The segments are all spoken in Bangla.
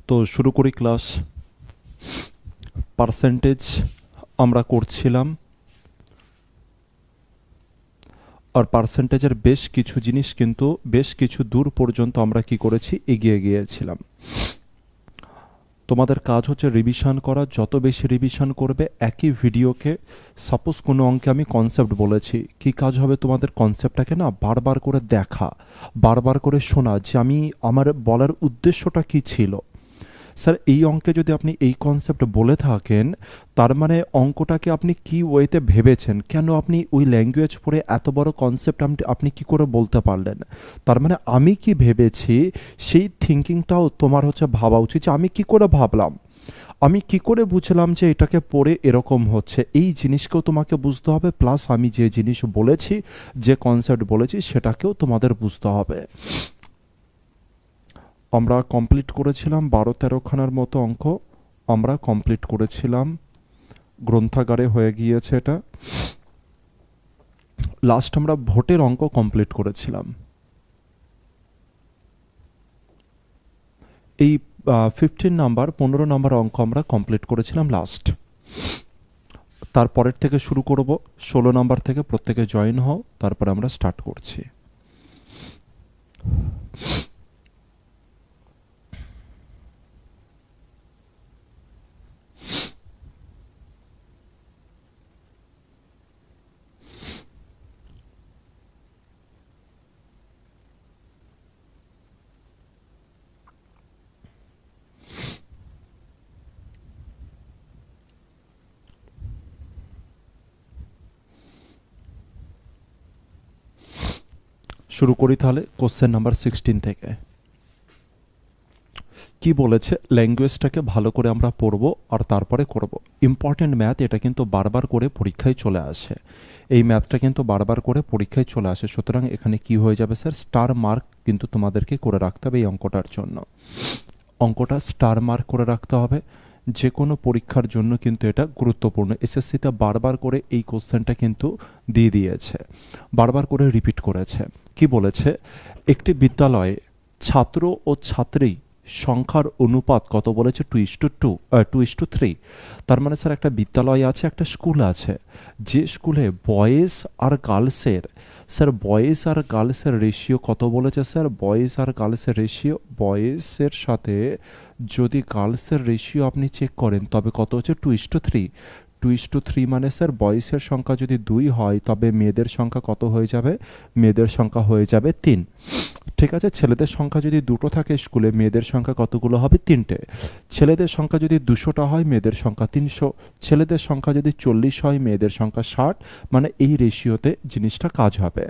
তো শুরু করি ক্লাস। পার্সেন্টেজ আমরা করছিলাম, আর পার্সেন্টেজের বেশ কিছু জিনিস কিন্তু বেশ কিছু দূর পর্যন্ত আমরা কি করেছি, এগিয়ে গিয়েছিলাম। তোমাদের কাজ হচ্ছে রিভিশন করা, যত বেশি রিভিশন করবে একই ভিডিওকে। সাপোজ কোনো অঙ্কে আমি কনসেপ্ট বলেছি, কি কাজ হবে তোমাদের কনসেপ্টটাকে না বারবার করে দেখা, বারবার করে শোনা যে আমি আমার বলার উদ্দেশ্যটা কি ছিল। স্যার এই অঙ্কে যদি আপনি এই কনসেপ্ট বলে থাকেন, তার মানে অঙ্কটাকে আপনি কি ওয়েতে ভেবেছেন, কেন আপনি ওই ল্যাঙ্গুয়েজ পড়ে এত বড় কনসেপ্ট আপনি কি করে বলতে পারলেন। তার মানে আমি কি ভেবেছি সেই থিঙ্কিংটাও তোমার হচ্ছে ভাবা উচিত, যে আমি কি করে ভাবলাম, আমি কি করে বুঝলাম যে এটাকে পড়ে এরকম হচ্ছে। এই জিনিসকেও তোমাকে বুঝতে হবে, প্লাস আমি যে জিনিস বলেছি, যে কনসেপ্ট বলেছি সেটাকেও তোমাদের বুঝতে হবে। আমরা কমপ্লিট করেছিলাম 12-13খানার মতো অঙ্ক আমরা কমপ্লিট করেছিলাম, গ্রন্থাগারে হয়ে গিয়েছে এটা। লাস্ট আমরা ভোটের অঙ্ক কমপ্লিট করেছিলাম। এই 15 নাম্বার অঙ্ক আমরা কমপ্লিট করেছিলাম লাস্ট। তারপরের থেকে শুরু করব, 16 নাম্বার থেকে প্রত্যেকে জয়েন হও, তারপরে আমরা স্টার্ট করছি। শুরু করি তাহলে কোশ্চেন নাম্বার 16 থেকে। কি বলেছে, ল্যাঙ্গুয়েজটাকে ভালো করে আমরা পড়ব আর তারপরে করব। ইম্পর্টেন্ট ম্যাথ, এটা কিন্তু বারবার করে পরীক্ষায় চলে আসে, এই ম্যাথটা কিন্তু বারবার করে পরীক্ষায় চলে আসে। সুতরাং এখানে কি হয়ে যাবে স্যার, স্টার মার্ক কিন্তু তোমাদেরকে করে রাখতে হবে এই অঙ্কটার জন্য। অঙ্কটা স্টার মার্ক করে রাখতে হবে, যে কোনো পরীক্ষার জন্য কিন্তু এটা গুরুত্বপূর্ণ। এসএসসিতে বারবার করে এই কোশ্চেনটা কিন্তু দিয়ে দিয়েছে, বারবার করে রিপিট করেছে। কি বলেছে, একটি বিদ্যালয়ে ছাত্র ও ছাত্রী সংখ্যার অনুপাত কত বলেছে, 2:3। তার মানে স্যার একটা বিদ্যালয় আছে, একটা স্কুল আছে, যে স্কুলে বয়েজ আর গার্লসের, স্যার বয়েজ আর গার্লসের রেশিও কত বলেছে স্যার, বয়েজ আর গার্লসের রেশিও, বয়েজের সাথে যদি গার্লসের রেশিও আপনি চেক করেন তবে কত হচ্ছে, 2:3 মানে স্যার বয়েজের সংখ্যা যদি 2 হয় তবে মেয়েদের সংখ্যা কত হয়ে যাবে, মেয়েদের সংখ্যা হয়ে যাবে 3। ঠিক আছে, ছেলেদের সংখ্যা যদি 2টো থাকে স্কুলে, মেয়েদের সংখ্যা কতগুলো হবে, 3টে। ছেলেদের সংখ্যা যদি 200টা হয়, মেয়েদের সংখ্যা 300। ছেলেদের সংখ্যা যদি 40 হয়, মেয়েদের সংখ্যা 60। মানে এই রেশিওতে জিনিসটা কাজ হবে।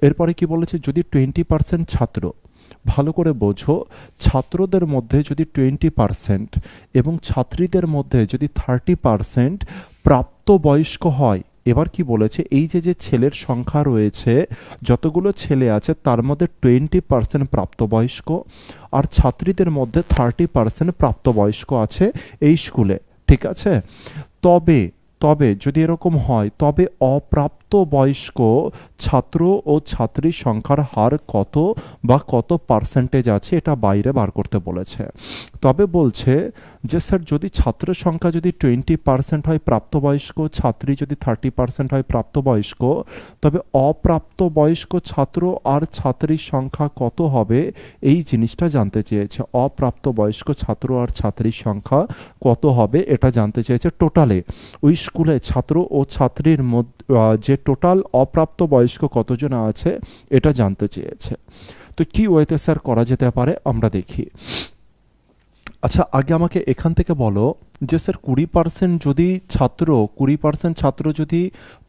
এরপরে কি বলেছে, যদি 20% ছাত্র, ভালো করে বোঝো, ছাত্রদের মধ্যে যদি 20% এবং ছাত্রীদের মধ্যে যদি 30% প্রাপ্তবয়স্ক হয়। এবার কি বলেছে, এই যে ছেলের সংখ্যা রয়েছে, যতগুলো ছেলে আছে তার মধ্যে 20% প্রাপ্তবয়স্ক, আর ছাত্রীদের মধ্যে 30% প্রাপ্তবয়স্ক আছে এই স্কুলে। ঠিক আছে, তবে তবে যদি এরকম হয়, তবে অপ্রাপ্তবয়স্ক ছাত্র ও ছাত্রীর সংখ্যার হার কত বা কত পার্সেন্টেজ আছে, এটা বাইরে বার করতে বলেছে। তবে বলছে যে স্যার যদি ছাত্রের সংখ্যা যদি 20% হয় প্রাপ্তবয়স্ক, ছাত্রী যদি 30% হয় প্রাপ্তবয়স্ক, তবে অপ্রাপ্তবয়স্ক ছাত্র আর ছাত্রীর সংখ্যা কত হবে, এই জিনিসটা জানতে চেয়েছে। অপ্রাপ্তবয়স্ক ছাত্র আর ছাত্রীর সংখ্যা কত হবে এটা জানতে চেয়েছে। টোটালে ওই স্কুলে ছাত্র ও ছাত্রীর মধ্যে যে টোটাল অপ্রাপ্তবয়স্ক কতজন আছে এটা জানতে চেয়েছে। তো কি ওয়েতে স্যার করা যেতে পারে আমরা দেখি। আচ্ছা, আগে আমাকে এখান থেকে বলো যে স্যার 20% যদি ছাত্র 20% ছাত্র যদি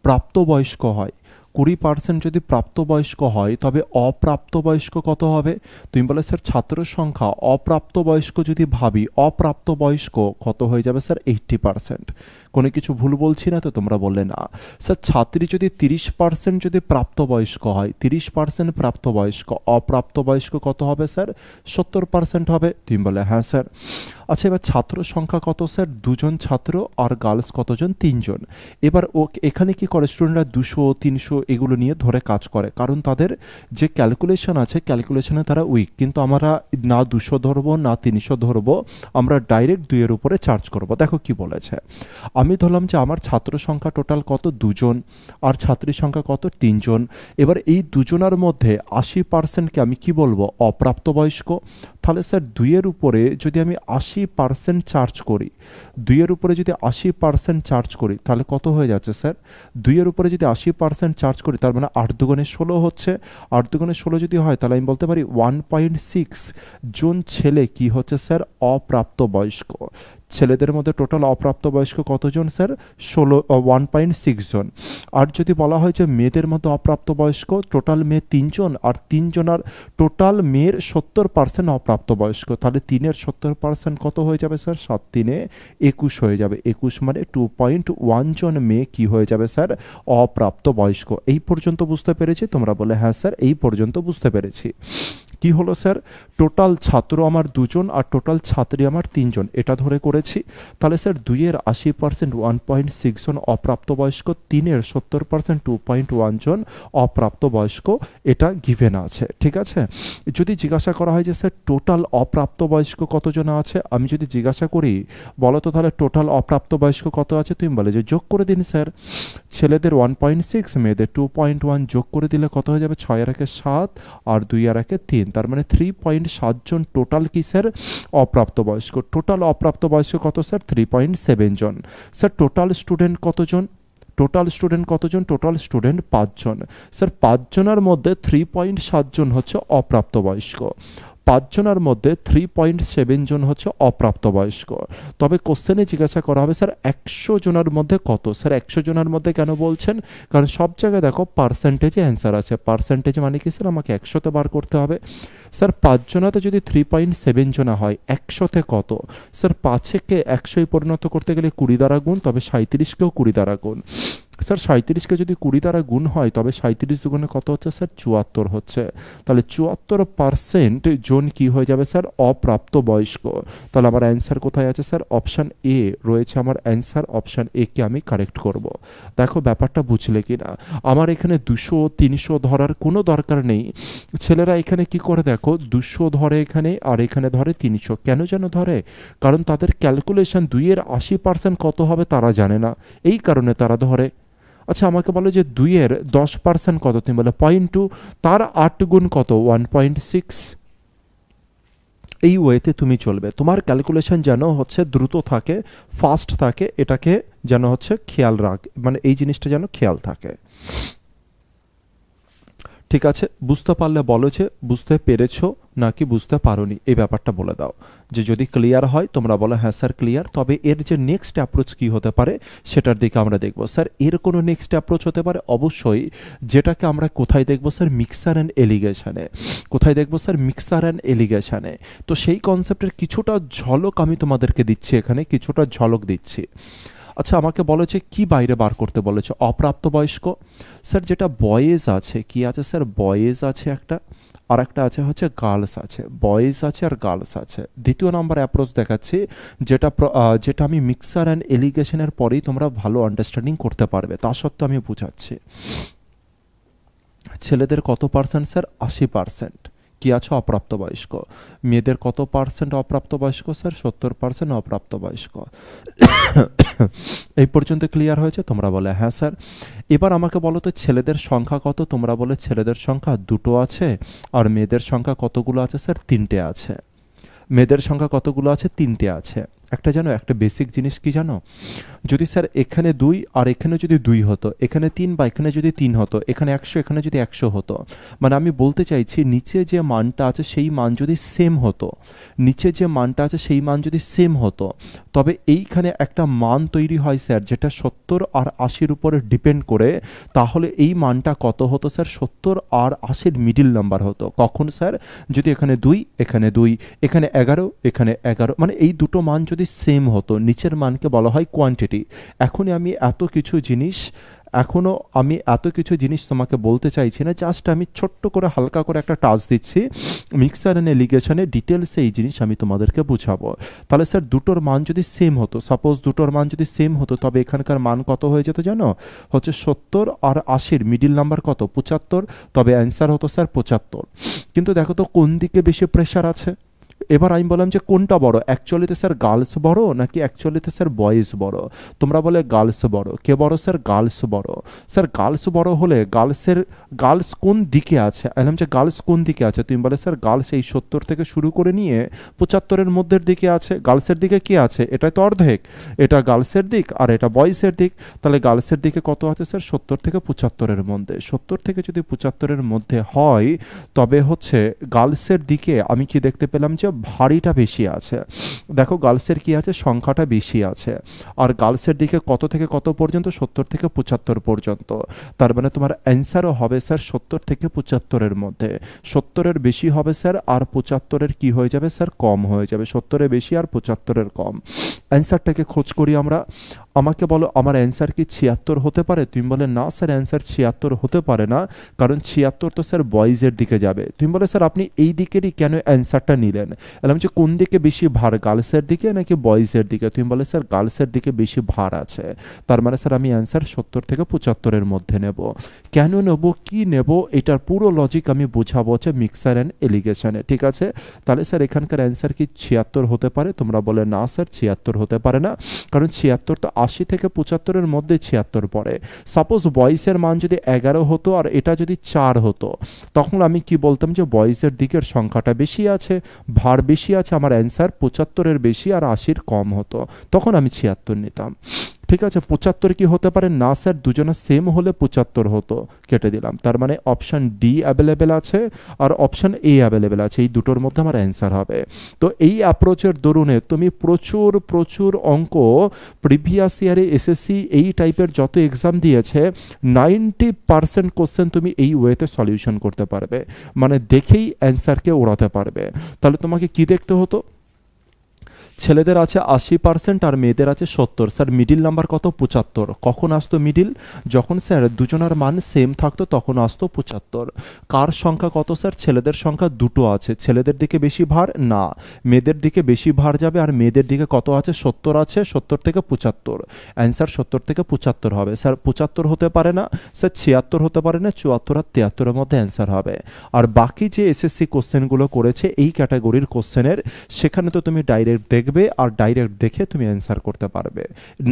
প্রাপ্তবয়স্ক হয়, 20% যদি প্রাপ্তবয়স্ক হয় তবে অপ্রাপ্তবয়স্ক কত হবে। তুমি বলে স্যার ছাত্র সংখ্যা অপ্রাপ্তবয়স্ক যদি ভাবি, অপ্রাপ্তবয়স্ক কত হয়ে যাবে স্যার, 80%। কোনো কিছু ভুল বলছি না তো? তোমরা বললে না। স্যার ছাত্রী যদি 30% যদি প্রাপ্তবয়স্ক হয়, 30% প্রাপ্তবয়স্ক, অপ্রাপ্তবয়স্ক কত হবে স্যার? 70% হবে। তুমি বলে হ্যাঁ স্যার। আচ্ছা, এবার ছাত্র সংখ্যা কত স্যার? 2 জন ছাত্র, আর গার্লস কতজন? 3 জন। এবার ও এখানে কি করে স্টুডেন্টরা 200 300 এগুলো নিয়ে ধরে কাজ করে, কারণ তাদের যে ক্যালকুলেশন আছে ক্যালকুলেশনে তারা উইক। কিন্তু আমরা না 200 ধরবো না 300 ধরবো, আমরা ডাইরেক্ট 2 এর উপরে চার্জ করব। দেখো কি বলেছে। আমি ধরলাম যে আমার ছাত্র সংখ্যা টোটাল কত? 2 জন, আর ছাত্রী সংখ্যা কত? 3 জন। এবার এই 2জনের মধ্যে 80%কে আমি কি বলবো? অপ্রাপ্তবয়স্ক। তাহলে স্যার 2-এর উপরে যদি আমি 80% চার্জ করি, 2-এর উপরে যদি 80% চার্জ করি, তাহলে কত হয়ে যাচ্ছে স্যার? 2-এর উপরে যদি 80% চার্জ করি, তার মানে 8 দুগুণে 16 হচ্ছে। 8 দুগুণে 16 যদি হয়, তাহলে আমি বলতে পারি 1.6 জন ছেলে কি হচ্ছে স্যার? অপ্রাপ্তবয়স্ক। ছেলেদের মধ্যে টোটাল অপ্রাপ্তবয়স্ক কতজন স্যার? 1.6 জন। আর যদি বলা হয় যে মেয়েদের মধ্যে অপ্রাপ্তবয়স্ক, টোটাল মেয়ে 3 জন, আর 3 জনের টোটাল মেয়ের 70% অপ্রাপ্তবয়স্ক, তাহলে 3-এর 70% কত হয়ে যাবে স্যার? 7×3 21 হয়ে যাবে। 21 মানে 2.1 জন মেয়ে কি হয়ে যাবে স্যার? অপ্রাপ্তবয়স্ক। এই পর্যন্ত বুঝতে পেরেছি? তোমরা বলে হ্যাঁ স্যার, এই পর্যন্ত বুঝতে পেরেছি। কি হলো স্যার? টোটাল ছাত্র আমার 2 জন, আর টোটাল ছাত্রী আমার 3 জন, এটা ধরে করেছি। তাহলে স্যার 2-এর 80% 1.6 জন অপ্রাপ্তবয়স্ক, 3-এর 70% 2.1 জন অপ্রাপ্তবয়স্ক, এটা গিভেন আছে। ঠিক আছে। যদি জিজ্ঞাসা করা হয় যে স্যার টোটাল অপ্রাপ্তবয়স্ক কতজন আছে, আমি যদি জিজ্ঞাসা করি বলো তো তাহলে টোটাল অপ্রাপ্তবয়স্ক কত আছে, তুমি বলে যে যোগ করে দিন স্যার। ছেলেদের 1.6, মেয়েদের 2.1, যোগ করে দিলে কত হয়ে যাবে? 6 আর 1 7, আর 2 আর 1 3, তার মানে 3.7 জন টোটাল কি স্যার? অপ্রাপ্তবয়স্ক। টোটাল অপ্রাপ্তবয়স্ক কত স্যার? 3.7 জন। স্যার টোটাল স্টুডেন্ট কতজন? টোটাল স্টুডেন্ট কতজন? টোটাল স্টুডেন্ট 5 জন। স্যার 5 জনের মধ্যে 3.7 জন হচ্ছে অপ্রাপ্তবয়স্ক, 5 জনের মধ্যে 3.7 জন হচ্ছে অপ্রাপ্তবয়স্ক। তবে কোশ্চেনে জিজ্ঞাসা করা হবে স্যার 100 জনের মধ্যে কত? স্যার 100 জনের মধ্যে কেন বলছেন? কারণ সব জায়গায় দেখো পার্সেন্টেজে অ্যান্সার আছে। পার্সেন্টেজ মানে কি স্যার? আমাকে 100তে বার করতে হবে। স্যার 5 জনাতে যদি 3.7 জনা হয়, 100তে কত? স্যার 5কে 100 পরিণত করতে গেলে 20 দ্বারা গুণ, তবে 37কেও 20 দ্বারা গুণ। স্যার 37কে যদি 20 দ্বারা গুণ হয়, তবে 37 দুগুণে কত হচ্ছে স্যার? 74 হচ্ছে। তাহলে 74% জন কি হয়ে যাবে স্যার? অপ্রাপ্তবয়স্ক। তাহলে আমার অ্যান্সার কোথায় আছে স্যার? অপশান এ রয়েছে আমার অ্যান্সার। অপশান এ কে আমি কারেক্ট করব। দেখো ব্যাপারটা বুঝলে কি না? আমার এখানে 200 300 ধরার কোনো দরকার নেই। ছেলেরা এখানে কি করে দেখো, 200 ধরে এখানে, আর এখানে ধরে 300। কেন যেন ধরে? কারণ তাদের ক্যালকুলেশন 2-এর 80% কত হবে তারা জানে না, এই কারণে তারা ধরে। আচ্ছা, আমাকে বলো যে 2-এর 10% কত? তুমি বলে 0.2, তার 8 গুণ কত? 1.6। এই ওয়েতে তুমি চলবে। তোমার ক্যালকুলেশন যেন হচ্ছে দ্রুত থাকে, ফাস্ট থাকে, এটাকে যেন হচ্ছে খেয়াল রাখ, মানে এই জিনিসটা যেন খেয়াল থাকে। ঠিক আছে, বুঝতে পারলে বলো যে বুঝতে পেরেছো নাকি বুঝতে পারোনি, এই ব্যাপারটা বলে দাও। যে যদি ক্লিয়ার হয় তোমরা বলো হ্যাঁ স্যার ক্লিয়ার। তবে এর যে নেক্সট অ্যাপ্রোচ কী হতে পারে সেটার দিকে আমরা দেখব। স্যার এর কোনো নেক্সট অ্যাপ্রোচ হতে পারে অবশ্যই, যেটাকে আমরা কোথায় দেখব স্যার? Mixer and এলিগেশনে। কোথায় দেখব স্যার? Mixer and এলিগেশনে। তো সেই কনসেপ্টের কিছুটা ঝলক আমি তোমাদেরকে দিচ্ছি, এখানে কিছুটা ঝলক দিচ্ছি। আচ্ছা, আমাকে বলো যে কি বাইরে বার করতে বলেছে? অপ্রাপ্তবয়স্ক। স্যার যেটা বয়েজ আছে, কি আছে স্যার? বয়েজ আছে একটা, আর একটা আছে হচ্ছে গার্লস আছে। বয়েজ আছে আর গার্লস আছে। দ্বিতীয় নাম্বার অ্যাপ্রোচ দেখাচ্ছি, যেটা আমি মিক্সার অ্যান্ড এলিগেশনের পরেই তোমরা ভালো আন্ডারস্ট্যান্ডিং করতে পারবে, তা সত্ত্বেও আমি বুঝাচ্ছি। ছেলেদের কত পার্সেন্ট স্যার? 80% কি আছে? অপ্রাপ্তবয়স্ক। মেয়েদের কত পার্সেন্ট অপ্রাপ্তবয়স্ক স্যার? 70% অপ্রাপ্তবয়স্ক। এই পর্যন্ত ক্লিয়ার হয়েছে? তোমরা বলে হ্যাঁ স্যার। এবার আমাকে বলো তো ছেলেদের সংখ্যা কত? তোমরা বলে ছেলেদের সংখ্যা 2টো আছে, আর মেয়েদের সংখ্যা কতগুলো আছে স্যার? 3টে আছে। মেয়েদের সংখ্যা কতগুলো আছে? 3টে আছে। একটা জানো, একটা বেসিক জিনিস কি জানো? যদি স্যার এখানে 2 আর এখানে যদি 2 হতো, এখানে 3 বা এখানে যদি 3 হতো, এখানে 100 এখানে যদি 100 হতো, মানে আমি বলতে চাইছি নিচে যে মানটা আছে সেই মান যদি সেম হতো, নিচে যে মানটা আছে সেই মান যদি সেম হতো, তবে এইখানে একটা মান তৈরি হয় স্যার যেটা 70 আর 80-র উপরে ডিপেন্ড করে। তাহলে এই মানটা কত হতো স্যার? 70 আর 80-র মিডিল নাম্বার হতো। কখন স্যার? যদি এখানে 2, এখানে 2, এখানে 11, এখানে 11, মানে এই দুটো মান যদি যদি সেম হতো, নিচের মানকে বলা হয় কোয়ান্টিটি। এখনই আমি এত কিছু জিনিস তোমাকে বলতে চাইছি না, জাস্ট আমি ছোট্ট করে হালকা করে একটা টাচ দিচ্ছি। মিক্সার অ্যান্ড এলিগেশনে ডিটেলসে এই জিনিস আমি তোমাদেরকে বুঝাবো। তাহলে স্যার দুটোর মান যদি সেম হতো, সাপোজ দুটোর মান যদি সেম হতো, তবে এখানকার মান কত হয়ে যেত জানো? হচ্ছে 70 আর 80-র মিডিল নাম্বার কত? 75। তবে অ্যান্সার হতো স্যার 75। কিন্তু দেখো তো কোন দিকে বেশি প্রেশার আছে। এবার আমি বললাম যে কোনটা বড়, অ্যাকচুয়ালিতে স্যার গার্লস বড় নাকি অ্যাকচুয়ালিতে স্যার বয়েজ বড়? তোমরা বলে গার্লস বড়। কে বড় স্যার? গার্লস বড়। স্যার গার্লস বড় হলে গার্লস কোন দিকে আছে? বললাম যে গার্লস কোন দিকে আছে? তুমি বলে স্যার গার্লস এই 70 থেকে শুরু করে নিয়ে 75-এর মধ্যের দিকে আছে। গার্লসের দিকে কি আছে? এটা তো অর্ধেক, এটা গার্লসের দিক আর এটা বয়েজের দিক। তাহলে গার্লসের দিকে কত আছে স্যার? 70 থেকে 75-এর মধ্যে। 70 থেকে যদি 75-এর মধ্যে হয়, তবে হচ্ছে গার্লসের দিকে আমি কি দেখতে পেলাম যে ভারীটা বেশি আছে। দেখো গার্লসের কি আছে? সংখ্যাটা বেশি আছে। আর গার্লসের দিকে কত থেকে কত পর্যন্ত? 70 থেকে 75 পর্যন্ত। তার মানে তোমার অ্যান্সারও হবে স্যার 70 থেকে 75-এর মধ্যে। 70-এর বেশি হবে স্যার, আর 75-এর কি হয়ে যাবে স্যার? কম হয়ে যাবে। 70-এর বেশি আর 75-এর কম। অ্যান্সারটাকে খোঁজ করি আমরা। আমাকে বলো আমার অ্যান্সার কি 76 হতে পারে? তুমি বলে না স্যার অ্যান্সার 76 হতে পারে না, কারণ 76 তো স্যার বয়েজের দিকে যাবে। তুমি বলে স্যার আপনি এই দিকেরই কেন অ্যান্সারটা নিলেন? এলাম যে কোন দিকে বেশি ভার, গার্লসের দিকে নাকি বয়েজের দিকে? তুমি বলে স্যার গার্লসের দিকে বেশি ভার আছে। তার মানে স্যার আমি অ্যান্সার 70 থেকে 75-এর মধ্যে নেব। কেন নেব, কি নেব, এটার পুরো লজিক আমি বোঝাবো হচ্ছে মিক্সার অ্যান্ড এলিগেশনে। ঠিক আছে? তাহলে স্যার এখানকার অ্যান্সার কি 76 হতে পারে? তোমরা বলে না স্যার 76 হতে পারে না, কারণ 76 তো 80 থেকে 75-এর মধ্যে 76 পড়ে। সাপোজ বয়েসের মান যদি 11 হতো আর এটা যদি 4 হতো, তখন আমি কি বলতাম যে বয়েসের দিকের সংখ্যাটা বেশি আছে, ভার বেশি আছে, আমার অ্যান্সার 75-এর বেশি আর 80-র কম হতো, তখন আমি 76 নিতাম। ঠিক আছে? 75 কি হতে পারে? না স্যার দুজনে সেম হলে 75 হতো, কেটে দিলাম। তার মানে অপশান ডি অ্যাভেলেবেল আছে আর অপশান এ অ্যাভেলেবেল আছে, এই দুটোর মধ্যে আমার অ্যান্সার হবে। তো এই অ্যাপ্রোচের দরুনে তুমি প্রচুর প্রচুর অঙ্ক প্রিভিয়াস ইয়ারে এসএসসি এই টাইপের যত এক্সাম দিয়েছে 90% কোশ্চেন তুমি এই ওয়েতে সলিউশন করতে পারবে, মানে দেখেই অ্যান্সারকে ওড়াতে পারবে। তাহলে তোমাকে কি দেখতে হতো? ছেলেদের আছে 80% আর মেয়েদের আছে 70। স্যার মিডিল নাম্বার কত? 75। কখন আসতো মিডিল? যখন স্যার দুজনের মান সেম থাকতো তখন আসতো 75। কার সংখ্যা কত স্যার? ছেলেদের সংখ্যা দুটো আছে। ছেলেদের দিকে বেশি ভার না, মেয়েদের দিকে বেশি ভার যাবে। আর মেয়েদের দিকে কত আছে? 70 আছে। 70 থেকে 75, অ্যান্সার 70 থেকে 75 হবে। স্যার 75 হতে পারে না, স্যার 76 হতে পারে না, 74 আর 73-এর মধ্যে অ্যান্সার হবে। আর বাকি যে এসএসসি কোশ্চেনগুলো করেছে এই ক্যাটাগরির কোশ্চেনের, সেখানে তো তুমি ডাইরেক্ট দেখবে আর ডাইরেক্ট দেখে তুমি অ্যান্সার করতে পারবে।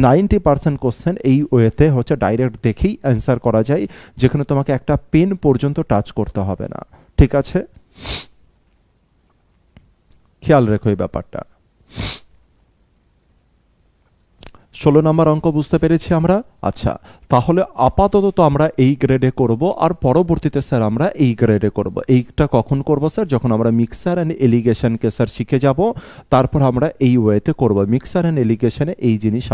90% কোশ্চেন এই ওয়েতে হচ্ছে ডাইরেক্ট দেখেই অ্যান্সার করা যায়, যেখানে তোমাকে একটা পেন পর্যন্ত টাচ করতে হবে না। ঠিক আছে? খেয়াল রেখো এই ব্যাপারটা। 16 নম্বর অঙ্ক বুঝতে পেরেছি আমরা। আচ্ছা, তাহলে আপাতত তো আমরা এই গ্রেডে করব, আর পরবর্তীতে স্যার আমরা এই গ্রেডে করব। এইটা কখন করব স্যার? যখন আমরা মিক্সার অ্যান্ড এলিগেশনকে স্যার শিখে যাব, তারপর আমরা এই ওয়েতে করব। মিক্সার অ্যান্ড এলিগেশনে এই জিনিস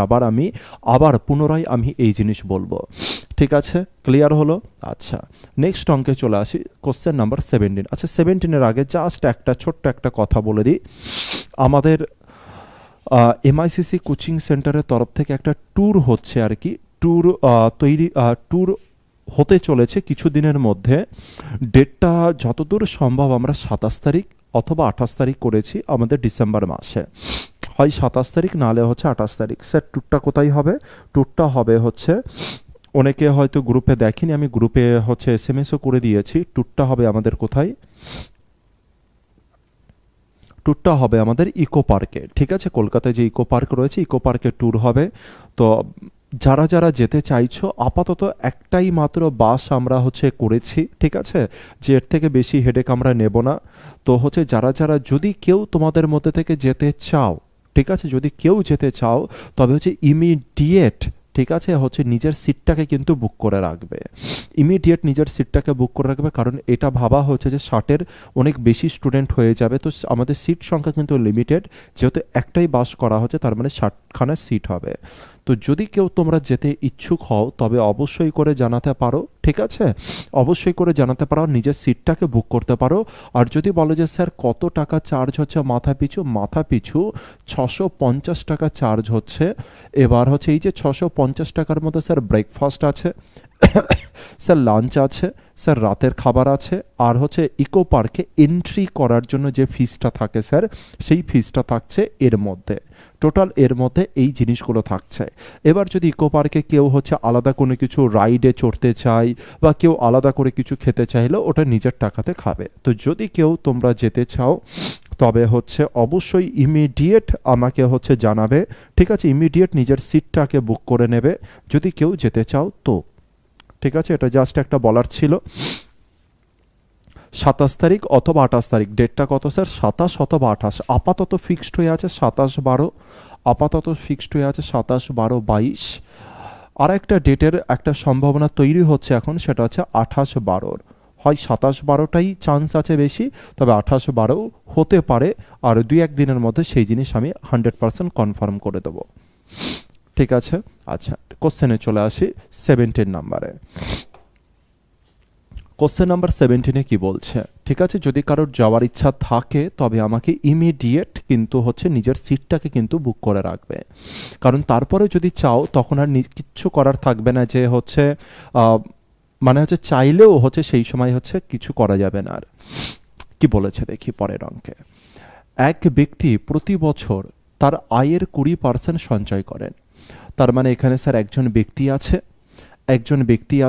আবার পুনরায় আমি এই জিনিস বলবো। ঠিক আছে? ক্লিয়ার হলো? আচ্ছা, নেক্সট অঙ্কে চলে আসি, কোশ্চেন নাম্বার 17। আচ্ছা 17-এর আগে জাস্ট ছোট্ট একটা কথা বলে দিই। আমাদের এমআইসিসি কোচিং সেন্টারের তরফ থেকে একটা ট্যুর হচ্ছে আর কি, ট্যুর হতে চলেছে কিছুদিনের মধ্যে। ডেটটা যতদূর সম্ভব আমরা 27 তারিখ অথবা 28 তারিখ করেছি আমাদের ডিসেম্বর মাসে, হয় 27 তারিখ নাহলে হচ্ছে 28 তারিখ। স্যার ট্যুরটা কোথায় হবে? ট্যুরটা হবে হচ্ছে, অনেকে হয়তো গ্রুপে দেখেনি, আমি গ্রুপে হচ্ছে এসএমএসও করে দিয়েছি। ট্যুরটা হবে আমাদের কোথায়? ট্যুরটা হবে আমাদের ইকো পার্কে। ঠিক আছে? কলকাতায় যে ইকো পার্ক রয়েছে, ইকো পার্কে ট্যুর হবে। তো যারা যারা যেতে চাইছো, আপাতত একটাই মাত্র বাস আমরা হচ্ছে করেছি। ঠিক আছে? যে এর থেকে বেশি হেডেক আমরা নেব না। তো হচ্ছে যারা যারা, যদি কেউ তোমাদের মধ্যে থেকে যেতে চাও, ঠিক আছে, যদি কেউ যেতে চাও, তবে হচ্ছে ইমিডিয়েট, ঠিক আছে, হচ্ছে নিজের সিটটাকে কিন্তু বুক করে রাখবে। ইমিডিয়েট নিজের সিটটাকে বুক করে রাখবে, কারণ এটা ভাবা হচ্ছে যে 60-এর অনেক বেশি স্টুডেন্ট হয়ে যাবে। তো আমাদের সিট সংখ্যা কিন্তু লিমিটেড, যেহেতু একটাই বাস করা হচ্ছে, তার মানে 60খানা সিট হবে। তো যদি কেউ তোমরা যেতে ইচ্ছুক হও তবে অবশ্যই করে জানাতে পারো, ঠিক আছে, অবশ্যই করে জানাতে পারো, নিজের সিটটাকে বুক করতে পারো। আর যদি বলো যে স্যার কত টাকা চার্জ হচ্ছে মাথা পিছু 650 টাকা চার্জ হচ্ছে। এবার হচ্ছে এই যে 650 টাকার মধ্যে স্যার ব্রেকফাস্ট আছে, স্যার লাঞ্চ আছে, স্যার রাতের খাবার আছে, আর হচ্ছে ইকো পার্কে এন্ট্রি করার জন্য যে ফিসটা থাকে স্যার, সেই ফিসটা থাকছে এর মধ্যে। টোটাল এর মধ্যে এই জিনিসগুলো থাকছে। এবার যদি ইকো পার্কে কেউ হচ্ছে আলাদা কোনো কিছু রাইডে চড়তে চায় বা কেউ আলাদা করে কিছু খেতে চাইলে ওটা নিজের টাকাতে খাবে। তো যদি কেউ তোমরা যেতে চাও তবে হচ্ছে অবশ্যই ইমিডিয়েট আমাকে হচ্ছে জানাবে, ঠিক আছে, ইমিডিয়েট নিজের সিটটাকে বুক করে নেবে যদি কেউ যেতে চাও তো, ঠিক আছে। এটা জাস্ট একটা বলার ছিল। 27 তারিখ অথবা 28 তারিখ, ডেটটা কত স্যার? 27 অথবা 28, আপাতত ফিক্সড হয়ে আছে 27/12, আপাতত ফিক্সড হয়ে আছে 27/12/22। আর একটা ডেটের একটা সম্ভাবনা তৈরি হচ্ছে এখন, সেটা হচ্ছে 28/12। হয় 27/12টাই চান্স আছে বেশি, তবে 28/12 হতে পারে। আর 2-1 দিনের মধ্যে সেই জিনিস আমি 100% কনফার্ম করে দেবো, ঠিক আছে। আচ্ছা, কোশ্চেনে চলে আসি 17 নাম্বারে। কোশ্চেন নাম্বার 17-এ কি বলছে, ঠিক আছে, যদি কারোর যাওয়ার ইচ্ছা থাকে তবে আমাকে ইমিডিয়েট কিন্তু হচ্ছে নিজের সিটটাকে কিন্তু বুক করে রাখবে। কারণ তারপরে যদি চাও তখন আর কিচ্ছু করার থাকবে না, যে হচ্ছে মানে হচ্ছে চাইলেও হচ্ছে সেই সময় হচ্ছে কিছু করা যাবে না। আর কি বলেছে দেখি পরের অঙ্কে। এক ব্যক্তি প্রতি বছর তার আয়ের 20% সঞ্চয় করেন। তার মানে এখানে স্যার একজন ব্যক্তি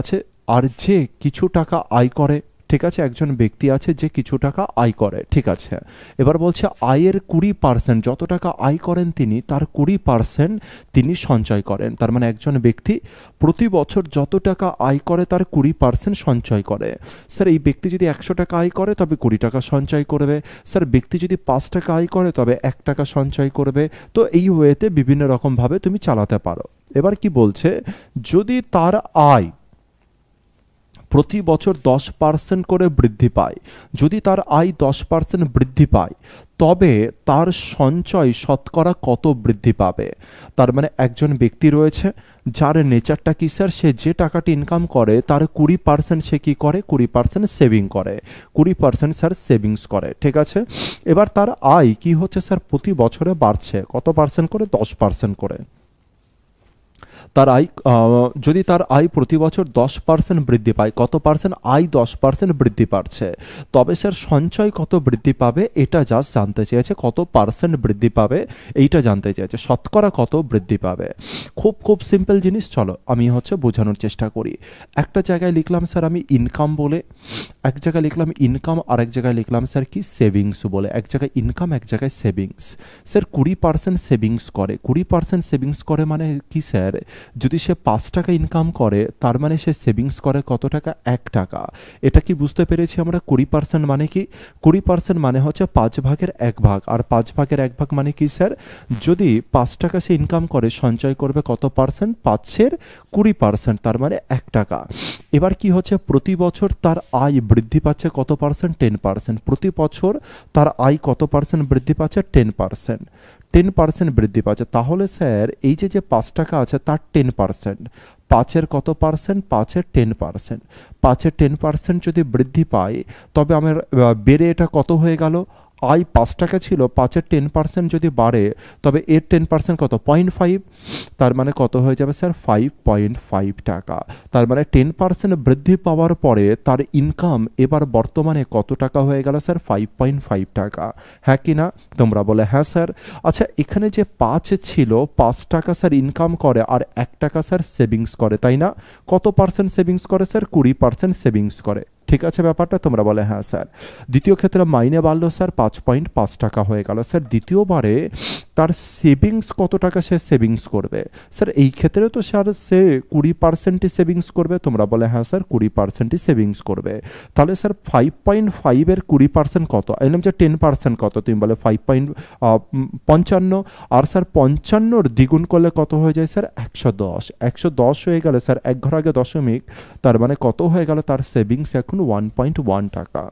আছে আর যে কিছু টাকা আয় করে, ঠিক আছে, একজন ব্যক্তি আছে যে কিছু টাকা আয় করে, ঠিক আছে। এবার বলছে আয়ের 20%, যত টাকা আয় করেন তিনি তার 20% তিনি সঞ্চয় করেন। তার মানে একজন ব্যক্তি প্রতি বছর যত টাকা আয় করে তার 20% সঞ্চয় করে। স্যার এই ব্যক্তি যদি 100 টাকা আয় করে তবে 20 টাকা সঞ্চয় করবে। স্যার ব্যক্তি যদি 5 টাকা আয় করে তবে 1 টাকা সঞ্চয় করবে। তো এই ওয়েতে বিভিন্ন রকমভাবে তুমি চালাতে পারো। এবার কি বলছে, যদি তার আয় প্রতি বছর 10% করে বৃদ্ধি পায়, যদি তার আয় 10% বৃদ্ধি পায় তবে তার সঞ্চয় শতকরা কত বৃদ্ধি পাবে? তার মানে একজন ব্যক্তি রয়েছে যার নেচারটা কি স্যার, সে যে টাকাটি ইনকাম করে তার 20% সে কি করে, 20% সেভিং করে, 20% স্যার সেভিংস করে, ঠিক আছে। এবার তার আয় কি হচ্ছে স্যার, প্রতি বছরে বাড়ছে, কত পার্সেন্ট করে? 10% করে। তার আয় যদি তার আয় প্রতি বছর 10% বৃদ্ধি পায়, কত পার্সেন্ট? আয় 10% বৃদ্ধি পাচ্ছে, তবে স্যার সঞ্চয় কত বৃদ্ধি পাবে এটা জাস্ট জানতে চেয়েছে, কত পার্সেন্ট বৃদ্ধি পাবে এইটা জানতে চেয়েছে, শতকরা কত বৃদ্ধি পাবে। খুব সিম্পল জিনিস, চলো আমি হচ্ছে বোঝানোর চেষ্টা করি। একটা জায়গায় লিখলাম স্যার আমি ইনকাম বলে, এক জায়গায় লিখলাম ইনকাম, আর এক জায়গায় লিখলাম স্যার কি সেভিংস বলে। এক জায়গায় ইনকাম, এক জায়গায় সেভিংস। স্যার 20% সেভিংস করে, 20% সেভিংস করে মানে কি স্যার, যদি সে 5 টাকা ইনকাম করে তার মানে সে সেভিংস করে কত টাকা? 1 টাকা। এটা কি বুঝতে পেরেছি আমরা? 20% মানে কি? 20% মানে হচ্ছে 5/1 আর 5/1 মানে কি স্যার, যদি 5 টাকা সে ইনকাম করে সঞ্চয় করবে কত পার্সেন্ট? 5-এর 20%, তার মানে 1 টাকা। এবার কি হচ্ছে, প্রতি বছর তার আয় বৃদ্ধি পাচ্ছে কত পার্সেন্ট? 10%। প্রতি বছর তার আয় কত পার্সেন্ট বৃদ্ধি পাচ্ছে? 10%। 10% বৃদ্ধি পাচ্ছে। তাহলে স্যার এই যে 5 টাকা আছে তার 10%, 5-এর কত পার্সেন্ট? 5-এর 10%। 5-এর 10% যদি বৃদ্ধি পায় তবে আমার বেড়ে এটা কত হয়ে গেল? আয় 5 টাকা ছিল, 5-এর 10% যদি বাড়ে তবে এর 10% কত? 0.5। তার মানে কত হয়ে যাবে স্যার? 5.5 টাকা। তার মানে 10% বৃদ্ধি পাওয়ার পরে তার ইনকাম এবার বর্তমানে কত টাকা হয়ে গেল স্যার? 5.5 টাকা। হ্যাঁ কি না? তোমরা বলে হ্যাঁ স্যার। আচ্ছা, এখানে যে 5 ছিল, 5 টাকা স্যার ইনকাম করে আর 1 টাকা স্যার সেভিংস করে, তাই না? কত পার্সেন্ট সেভিংস করে স্যার? 20% সেভিংস করে, ঠিক আছে ব্যাপারটা? তোমরা বলে হ্যাঁ স্যার। দ্বিতীয় ক্ষেত্রে মাইনে বাড়লো স্যার, 5.5 টাকা হয়ে গেল। স্যার দ্বিতীয়বারে তার সেভিংস কত টাকা সে সেভিংস করবে? স্যার এই ক্ষেত্রে তো স্যার সে 20%ই সেভিংস করবে। তোমরা বলে হ্যাঁ স্যার, 20%ই সেভিংস করবে। তাহলে স্যার 5.5-এর 20% কত? এলাম যে 10% কত? তুমি বলে 5.55। আর স্যার 55-র দ্বিগুণ করলে কত হয়ে যায় স্যার? 110। 110 হয়ে গেলে স্যার 1 ঘর আগে দশমিক, তার মানে কত হয়ে গেল? তার সেভিংস এখন 1.1 টাকা।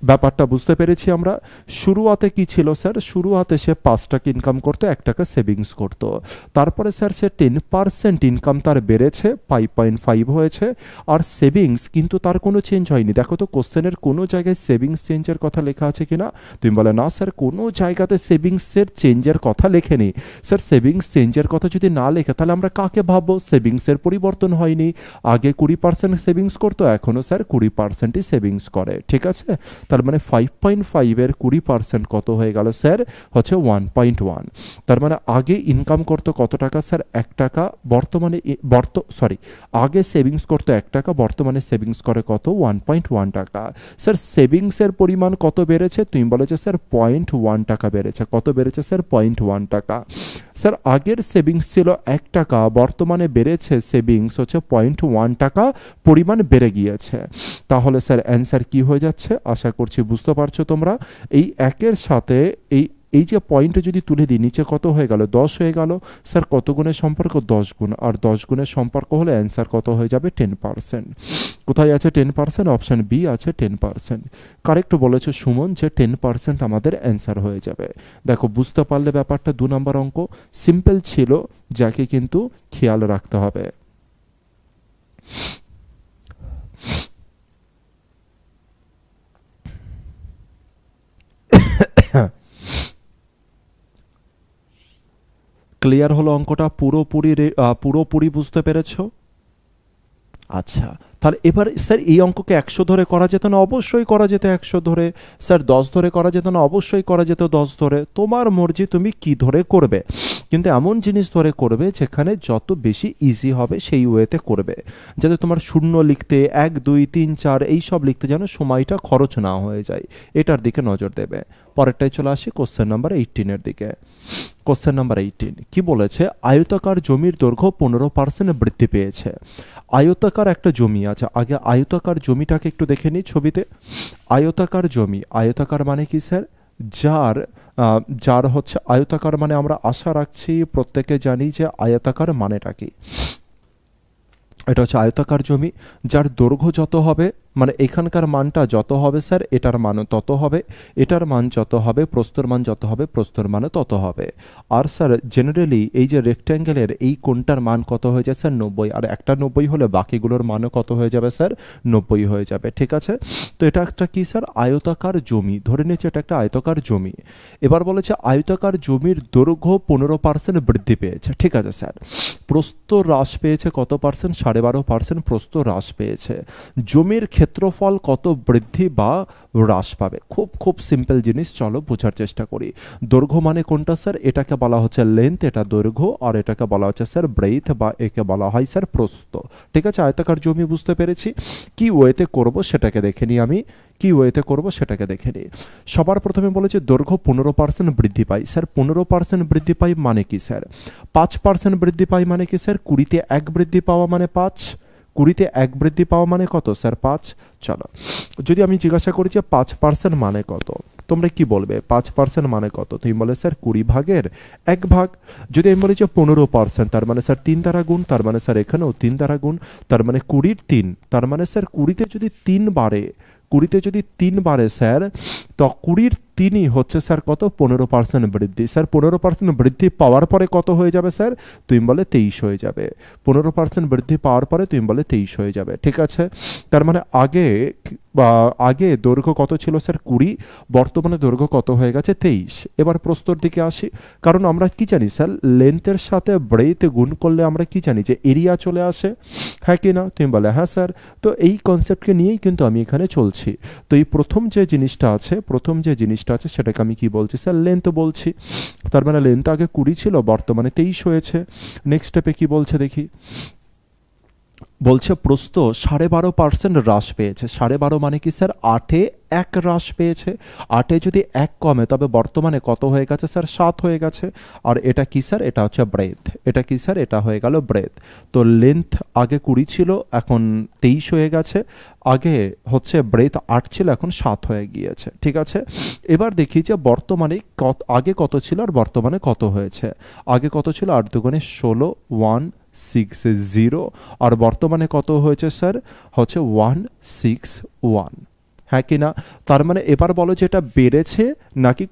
ব্যাপারটা বুঝতে পেরেছি আমরা। শুরুয়াতে কি ছিল স্যার, শুরুয়াতে সে 5 টাকা ইনকাম করতো, 1 টাকা সেভিংস করতো। তারপরে স্যার সে 10% ইনকাম তার বেড়েছে, 5.5 হয়েছে। আর সেভিংস কিন্তু তার কোনো চেঞ্জ হয়নি। দেখো তো কোশ্চেনের কোনো জায়গায় সেভিংস চেঞ্জের কথা লেখা আছে কিনা। তুমি বলে না স্যার কোনো জায়গাতে সেভিংসের চেঞ্জের কথা লেখেনি। স্যার সেভিংস চেঞ্জের কথা যদি না লেখে তাহলে আমরা কাকে ভাববো? সেভিংসের পরিবর্তন হয়নি। আগে 20% সেভিংস করতো, এখনও স্যার 20%ই সেভিংস করে। ঠিক আছে, তার মানে 5.5 এর 20% কত হয়ে গেল স্যার, হচ্ছে 1.1। তার মানে আগে ইনকাম করতো কত টাকা স্যার, 1 টাকা। বর্তমানে আগে সেভিংস করতো 1 টাকা, বর্তমানে সেভিংস করে কত, 1.1 টাকা। স্যার সেভিংসের পরিমাণ কত বেড়েছে? তুমি বলে যে স্যার 0.1 টাকা বেড়েছে। কত বেড়েছে স্যার? 0.1 টাকা। স্যার আগের সেভিংস ছিল 1 টাকা, বর্তমানে বেড়েছে সেভিংস হচ্ছে 0.1 টাকা, পরিমাণ বেড়ে গিয়েছে। তাহলে স্যার অ্যান্সার কি হয়ে যাচ্ছে? আশা করছি বুঝতে পারছো তোমরা। এই একের সাথে এই যে পয়েন্টে যদি তুলে দিই, নিচে কত হয়ে গেল, 10 হয়ে গেল। স্যার কত গুণের সম্পর্ক? 10 গুণ। আর 10 গুণের সম্পর্ক হলে অ্যান্সার কত হয়ে যাবে? 10%। কোথায় আছে 10%? অপশন বি আছে 10%। কারেক্ট বলেছে সুমন যে 10% আমাদের অ্যান্সার হয়ে যাবে। দেখো বুঝতে পারলে ব্যাপারটা, 2 নম্বর অঙ্ক সিম্পল ছিল, যাকে কিন্তু খেয়াল রাখতে হবে। ক্লিয়ার হলো অঙ্কটা? পুরোপুরি বুঝতে পেরেছো? আচ্ছা, তাহলে এবার স্যার এই অঙ্ককে 100 ধরে করা যেত না? অবশ্যই করা যেত 100 ধরে। স্যার 10 ধরে করা যেত না? অবশ্যই করা যেত 10 ধরে। তোমার মর্জি তুমি কি ধরে করবে, কিন্তু এমন জিনিস ধরে করবে যেখানে যত বেশি ইজি হবে সেই ওয়েতে করবে, যাতে তোমার শূন্য লিখতে 1 2 3 4 এই সব লিখতে যেন সময়টা খরচ না হয়ে যায়, এটার দিকে নজর দেবে। পরেরটাই চলে আসি কোশ্চেন নাম্বার 18 এর দিকে। কোশ্চেন নাম্বার 18 কি বলেছে? আয়তাকার জমির দৈর্ঘ্য 15% বৃদ্ধি পেয়েছে। আয়তাকার একটা জমি আছে, আগে আয়তাকার জমিটাকে একটু দেখে নিই ছবিতে। আয়তাকার জমি, আয়তাকার মানে কি স্যার? যার হচ্ছে আয়তাকার মানে আমরা আশা রাখছি প্রত্যেকে জানি যে আয়তাকার মানেটা কি। এটা হচ্ছে আয়তাকার জমি, যার দৈর্ঘ্য যত হবে, মানে এখানকার মানটা যত হবে স্যার এটার মানও তত হবে, এটার মান যত হবে প্রস্তর মান যত হবে, প্রস্তর মানও তত হবে। আর স্যার জেনারেলি এই যে রেক্ট্যাঙ্গেলের এই কোণটার মান কত হয়ে যায় স্যার? 90। আর একটা 90 হলে বাকিগুলোর মানও কত হয়ে যাবে স্যার? 90 হয়ে যাবে। ঠিক আছে, তো এটা একটা কি স্যার? আয়তাকার জমি। ধরে নিচ্ছে এটা একটা আয়তাকার জমি। এবার বলেছে আয়তাকার জমির দৈর্ঘ্য 15% বৃদ্ধি পেয়েছে। ঠিক আছে স্যার, প্রস্থ হ্রাস পেয়েছে কত পার্সেন্ট? 12.5% প্রস্থ হ্রাস পেয়েছে। জমির ক্ষেত্রফল কত বৃদ্ধি বা হ্রাস পাবে? খুব খুব সিম্পল জিনিস, চলো বোঝার চেষ্টা করি। দৈর্ঘ্য মানে কোনটা স্যার? এটাকে বলা হচ্ছে লেন্থ, এটা দৈর্ঘ্য। আর এটাকে বলা হচ্ছে স্যার ব্রেইথ, বা একে বলা হয় স্যার প্রস্থ। ঠিক আছে, আয়তাকার জমি বুঝতে পেরেছি। কি ওয়েতে করব সেটাকে দেখে নিই আমি, কি ওয়েতে করব সেটাকে দেখে নিই। সবার প্রথমে বলেছে দৈর্ঘ্য 15% বৃদ্ধি পায়। স্যার 15% বৃদ্ধি পায় মানে কি স্যার? 5% বৃদ্ধি পায় মানে কি স্যার? 20-তে 1 বৃদ্ধি পাওয়া মানে 5। 20-তে 1 বৃদ্ধি পাওয়া মানে কত স্যার? 5। চলো, যদি আমি জিজ্ঞাসা করি যে 5% মানে কত, তোমরা কি বলবে? 5% মানে কত? তুমি বলে স্যার 20 ভাগের 1 ভাগ। যদি আমি বলি যে 15%, তার মানে স্যার 3 দ্বারা গুণ, তার মানে স্যার এখানেও 3 দ্বারা গুণ, তার মানে 20-র 3, তার মানে স্যার 20-তে যদি 3 বাড়ে, 20-তে যদি 3 বাড়ে স্যার, তো 20-র 3ই হচ্ছে স্যার কত? 15% বৃদ্ধি। স্যার 15% বৃদ্ধি পাওয়ার পরে কত হয়ে যাবে স্যার? তুমি বলে 23 হয়ে যাবে। 15% বৃদ্ধি পাওয়ার পরে তুমি বলে 23 হয়ে যাবে। ঠিক আছে, তার মানে আগে দৈর্ঘ্য কত ছিল স্যার? 20, বর্তমানে দৈর্ঘ্য কত হয়ে গেছে? 23। এবার প্রস্তর দিকে আসি, কারণ আমরা কি জানি স্যার, লেন্থের সাথে ব্রেইথ গুণ করলে আমরা কি জানি যে এরিয়া চলে আসে, হ্যাঁ কি না? তুমি বলে হ্যাঁ স্যার। তো এই কনসেপ্টকে নিয়েই কিন্তু আমি এখানে চলছি। তো এই প্রথম যে জিনিসটা আছে সেটাকে আমি কি বলছি স্যার? লেন্থ বলছি। তার মানে লেন্থ আগে 20 ছিল, বর্তমানে 23 হয়েছে। নেক্সট স্টেপে কি বলছে দেখি। বলছে প্রস্থ 12.5% হ্রাস পেয়েছে। 12.5 মানে কি স্যার? 8-এ 1 হ্রাস পেয়েছে। 8-এ যদি 1 কমে তবে বর্তমানে কত হয়ে গেছে স্যার? 7 হয়ে গেছে। আর এটা কি স্যার? এটা হচ্ছে ব্রেথ। এটা কি স্যার? এটা হয়ে গেল ব্রেথ। তো লেন্থ আগে 20 ছিল, এখন 23 হয়ে গেছে। আগে হচ্ছে ব্রেথ 8 ছিল, এখন 7 হয়ে গিয়েছে। ঠিক আছে, এবার দেখি যে বর্তমানে আগে কত ছিল আর বর্তমানে কত হয়েছে। আগে কত ছিল? 8 দুগুণে 16, 160। আর বর্তমানে কত হয়েছে স্যার? হচ্ছে 161। হ্যাঁ কি না? তার মানে এবার বলো যে এটা বেড়েছে নাকি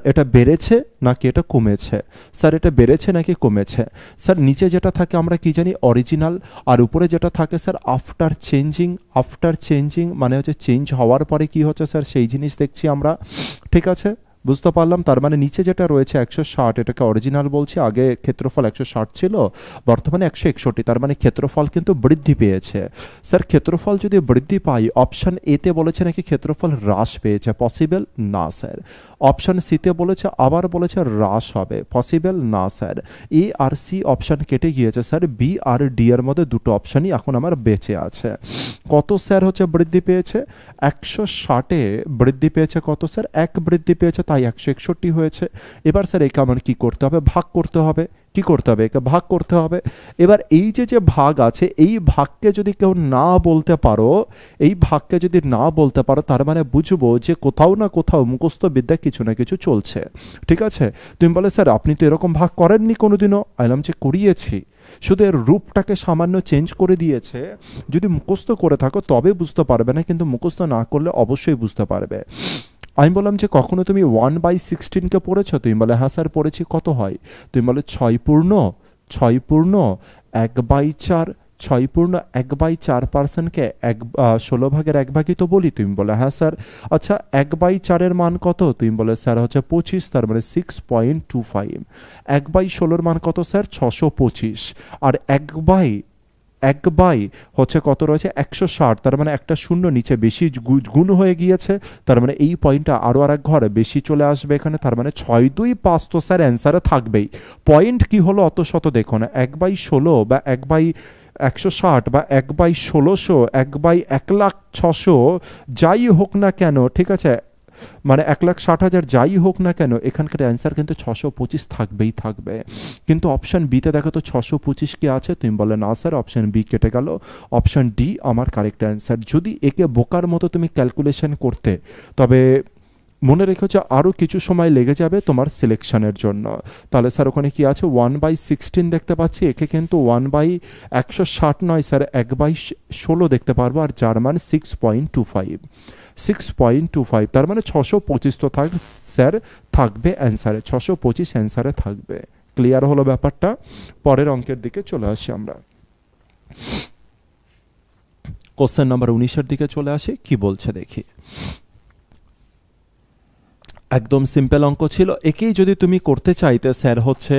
এটা বেড়েছে নাকি এটা কমেছে? স্যার এটা বেড়েছে নাকি কমেছে? স্যার নিচে যেটা থাকে আমরা কি জানি অরিজিনাল, আর উপরে যেটা থাকে sir after changing. After changing মানে হচ্ছে চেঞ্জ হওয়ার পরে কি হচ্ছে স্যার সেই জিনিস দেখছি আমরা, ঠিক আছে? বুঝতে পারলাম। তার মানে নিচে যেটা রয়েছে 160 এটাকে অরিজিনাল বলছি, আগে ক্ষেত্রফল 160 ছিল, বর্তমানে 161, তার মানে ক্ষেত্রফল কিন্তু বৃদ্ধি পেয়েছে। স্যার ক্ষেত্রফল যদি বৃদ্ধি পাই অপশান এতে বলেছে নাকি ক্ষেত্রফল হ্রাস পেয়েছে? পসিবল না স্যার। অপশান সিতে বলেছে আবার বলেছে হ্রাস হবে, পসিবল না স্যার। এ আর সি অপশান কেটে গিয়েছে স্যার, বি আর ডি এর মধ্যে দুটো অপশানই এখন আমার বেঁচে আছে। কত স্যার হচ্ছে বৃদ্ধি পেয়েছে? 160-এ বৃদ্ধি পেয়েছে কত স্যার? 1 বৃদ্ধি পেয়েছে, তাই 161 হয়েছে। এবার স্যার একে আমার কী করতে হবে? ভাগ করতে হবে। কি করতে হবে? একে ভাগ করতে হবে। এবার এই যে ভাগ আছে, এই ভাগকে যদি কেউ না বলতে পারো, এই ভাগকে যদি না বলতে পারো, তার মানে বুঝবো যে কোথাও না কোথাও মুখস্থ বিদ্যা কিছু না কিছু চলছে, ঠিক আছে? তুমি বলে স্যার আপনি তো এরকম ভাগ করেননি কোনোদিনও। আইলাম যে করিয়েছি, শুধু এর রূপটাকে সামান্য চেঞ্জ করে দিয়েছে। যদি মুখস্থ করে থাকো তবে বুঝতে পারবে না, কিন্তু মুখস্থ না করলে অবশ্যই বুঝতে পারবে। আমি বললাম যে কখনো তুমি 1/16কে পড়েছো? তুমি বলে হ্যাঁ স্যার পড়েছি। কত হয়? তুমি বলে 6 পূর্ণ 1/4, 6/1/4%কে 16 ভাগের 1 ভাগই তো বলি। তুমি বলে হ্যাঁ স্যার। আচ্ছা 1/4-এর মান কত? তুমি বলে স্যার হচ্ছে 25, তার মানে 6.25। 1/16-এর মান কত স্যার? 625। আর 1/1 হচ্ছে কত রয়েছে? 160, তার মানে একটা শূন্য নিচে বেশি গুণ হয়ে গিয়েছে, তার মানে এই পয়েন্টটা আরও আর এক ঘরে বেশি চলে আসবে এখানে, তার মানে 6, 2, 5 তো স্যার অ্যান্সারে থাকবেই। পয়েন্ট কি হলো অত শত দেখো না, 1/16 বা 1/160 বা 1/1600, 1/1,06,000 যাই হোক না কেন, ঠিক আছে, মানে 1,60,000 যাই হোক না কেন, এখানকার অ্যান্সার কিন্তু 625 থাকবেই থাকবে। কিন্তু অপশান বিতে দেখো তো 625 কি আছে? তুমি বলে না স্যার, অপশান বি কেটে গেল, অপশান ডি আমার কারেক্ট অ্যান্সার। যদি একে বোকার মতো তুমি ক্যালকুলেশন করতে, তবে মনে রেখো যে আরও কিছু সময় লেগে যাবে তোমার সিলেকশনের জন্য। তাহলে স্যার ওখানে কি আছে? 1/16 দেখতে পাচ্ছি, একে কিন্তু 1/160 নয় স্যার, 1/16 দেখতে পারবো, আর যার মান 6.25, 6.25, তার মানে 625 তো স্যার থাকবে অ্যান্সারে, 625 অ্যান্সারে থাকবে। ক্লিয়ার হলো ব্যাপারটা? পরের অঙ্কের দিকে চলে আসি আমরা। কোশ্চেন নাম্বার 19-এর দিকে চলে আসি, কি বলছে দেখি। একদম সিম্পল অঙ্ক ছিল। একেই যদি তুমি করতে চাইতে স্যার হচ্ছে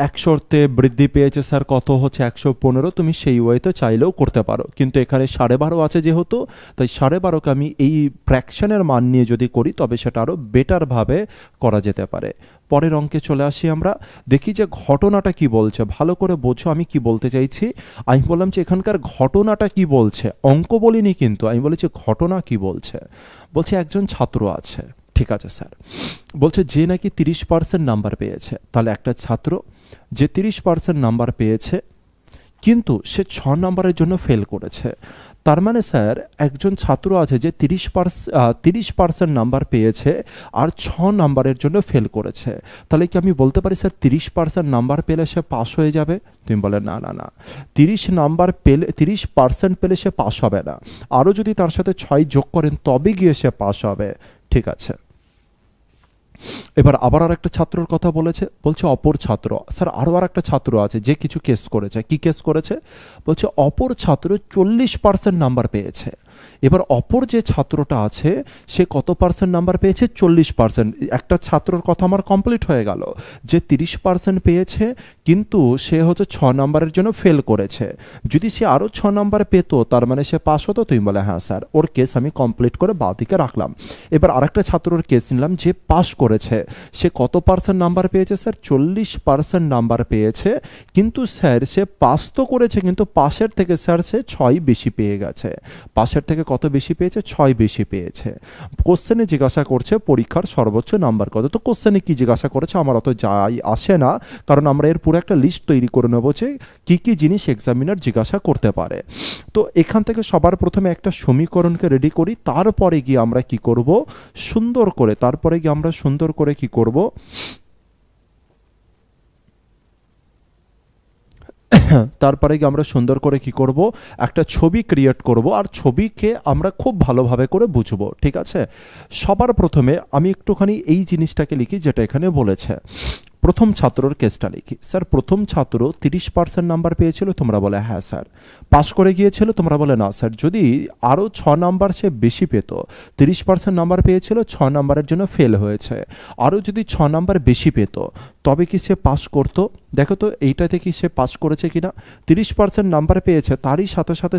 100-তে বৃদ্ধি পেয়েছে স্যার কত হচ্ছে 115, তুমি সেই ওয়েতে চাইলেও করতে পারো, কিন্তু এখানে 12.5 আছে যেহেতু, তাই 12.5কে আমি এই ফ্র্যাকশনের মান নিয়ে যদি করি তবে সেটা আরও বেটারভাবে করা যেতে পারে। পরের অঙ্কে চলে আসি আমরা, দেখি যে ঘটনাটা কি বলছে, ভালো করে বোঝো আমি কি বলতে চাইছি। আমি বললাম যে এখানকার ঘটনাটা কি বলছে, অঙ্ক বলিনি কিন্তু, আমি বলেছি ঘটনা কি বলছে। বলছে একজন ছাত্র আছে, ঠিক আছে স্যার, বলছে যে নাকি 30% নাম্বার পেয়েছে। তাহলে একটা ছাত্র যে 30% নাম্বার পেয়েছে কিন্তু সে 6 নাম্বারের জন্য ফেল করেছে। তার মানে স্যার একজন ছাত্র আছে যে 30% নাম্বার পেয়েছে আর 6 নাম্বারের জন্য ফেল করেছে। তাহলে কি আমি বলতে পারি স্যার 30% নাম্বার পেলে সে পাস হয়ে যাবে? তুমি বলে না না না, 30% পেলে সে পাস হবে না, আরও যদি তার সাথে 6 যোগ করেন তবে গিয়ে সে পাস হবে। ঠিক আছে, এবার আবার আর একটা ছাত্রর কথা বলেছে, বলছে অপর ছাত্র। স্যার আরও আর একটা ছাত্র আছে যে কিছু কেস করেছে। কি কেস করেছে? বলছে অপর ছাত্র 40% নাম্বার পেয়েছে। এবার অপর যে ছাত্রটা আছে সে কত পার্সেন্ট নাম্বার পেয়েছে? 40%। একটা ছাত্রর কথা আমার কমপ্লিট হয়ে গেল, যে 30% পেয়েছে কিন্তু সে হচ্ছে 6 নাম্বারের জন্য ফেল করেছে। যদি সে আরও 6 নাম্বার পেত তার মানে সে পাস হতো। তুমি বলে হ্যাঁ স্যার, ওর কেস আমি কমপ্লিট করে বাদিকে রাখলাম। এবার আরেকটা ছাত্রর কেস নিলাম যে পাস করেছে। সে কত পার্সেন্ট নাম্বার পেয়েছে? স্যার 40% নাম্বার পেয়েছে, কিন্তু স্যার সে পাস তো করেছে কিন্তু পাশের থেকে স্যার সে 6 বেশি পেয়ে গেছে। পাশের থেকে কত বেশি পেয়েছে? 6 বেশি পেয়েছে। কোশ্চেনে জিজ্ঞাসা করছে পরীক্ষার সর্বোচ্চ নাম্বার কত। তো কোশ্চেনে কি জিজ্ঞাসা করেছে আমার অত যাই আসে না, কারণ আমরা এর পুরো একটা লিস্ট তৈরি করে নেবো যে কী কী জিনিস এক্সামিনার জিজ্ঞাসা করতে পারে। তো এখান থেকে সবার প্রথমে একটা সমীকরণকে রেডি করি, তারপরে গিয়ে আমরা কি করব সুন্দর করে, তারপরে গিয়ে আমরা সুন্দর করে কি করব, একটা ছবি ক্রিয়েট করব, আর ছবিকে আমরা খুব ভালোভাবে করে বুঝবো। ঠিক আছে, সবার প্রথমে আমি একটুখানি এই জিনিসটাকে লিখি যেটা এখানে বলেছে। প্রথম ছাত্রর কেসটা লিখি। স্যার প্রথম ছাত্র 30% নাম্বার পেয়েছিল, তোমরা বলে হ্যাঁ স্যার। পাস করে গিয়েছিল, তোমরা বলে না স্যার। যদি আরও 6 নাম্বার সে বেশি পেত, 30% নাম্বার পেয়েছিল, 6 নাম্বারের জন্য ফেল হয়েছে, আরও যদি 6 নাম্বার বেশি পেত তবে কি সে পাস করতো? দেখো তো এইটাতে কি সে পাস করেছে কিনা। 30% নাম্বার পেয়েছে, তারই সাথে সাথে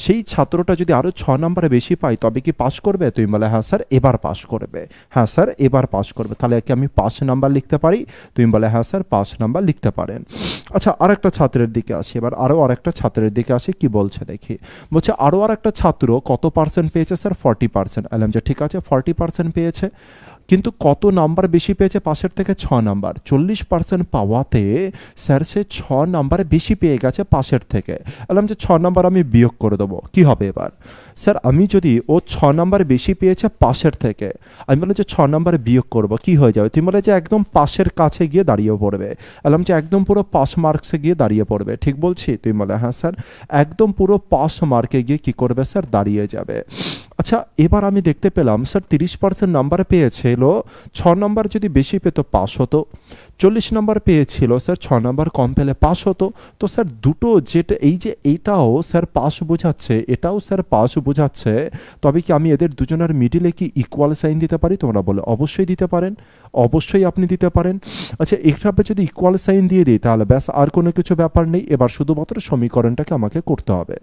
সেই ছাত্রটা যদি আরও 6 নাম্বারে বেশি পায় তবে কি পাস করবে? তুমি বলে হ্যাঁ স্যার এবার পাস করবে, হ্যাঁ স্যার এবার পাস করবে। তাহলে কি আমি 5 নাম্বার লিখতে পারি? তুমি বলে হ্যাঁ স্যার 5 নাম্বার লিখতে পারেন। আচ্ছা, আরেকটা ছাত্রের দিকে আসি। এবার আরও আরেকটা ছাত্রের দিকে আসি, কি বলছে দেখি। বলছে আরও আরেকটা ছাত্র কত পার্সেন্ট পেয়েছে? স্যার 40%। বললাম যে ঠিক আছে 40% পেয়েছে, কিন্তু কত নাম্বার বেশি পেয়েছে পাশের থেকে? 6 নাম্বার। 40% পাওয়াতে স্যার সে 6 নাম্বার বেশি পেয়ে গেছে পাশের থেকে। বললাম যে 6 নাম্বার আমি বিয়োগ করে দেবো, কি হবে এবার? স্যার আমি যদি ও 6 নাম্বার বেশি পেয়েছে পাশের থেকে, আমি বললাম যে 6 নাম্বার বিয়োগ করবো, কি হয়ে যাবে? তুমি বলে যে একদম পাশের কাছে গিয়ে দাঁড়িয়ে পড়বে। বললাম যে একদম পুরো পাস মার্কসে গিয়ে দাঁড়িয়ে পড়বে, ঠিক বলছি? তুমি বলে হ্যাঁ স্যার, একদম পুরো পাস মার্কে গিয়ে কি করবে স্যার? দাঁড়িয়ে যাবে। আচ্ছা, এবার আমি দেখতে পেলাম স্যার 30% নাম্বার পেয়েছিল, 6 নাম্বার যদি বেশি পেত পাস হতো। 40 নাম্বার পেয়েছিল স্যার, 6 নাম্বার কম পেলে পাস হতো। তো স্যার দুটো যেটা, এই যে এইটাও স্যার পাস বোঝাচ্ছে, এটাও স্যার পাস বোঝাচ্ছে, তবে কি আমি এদের দুজনের মিডিলে কি ইকুয়াল সাইন দিতে পারি? তোমরা বলে অবশ্যই দিতে পারেন, অবশ্যই আপনি দিতে পারেন। আচ্ছা, এখানে যদি ইকুয়াল সাইন দিয়ে দিই তাহলে ব্যাস আর কোনো কিছু ব্যাপার নেই। এবার শুধুমাত্র সমীকরণটাকে আমাকে করতে হবে।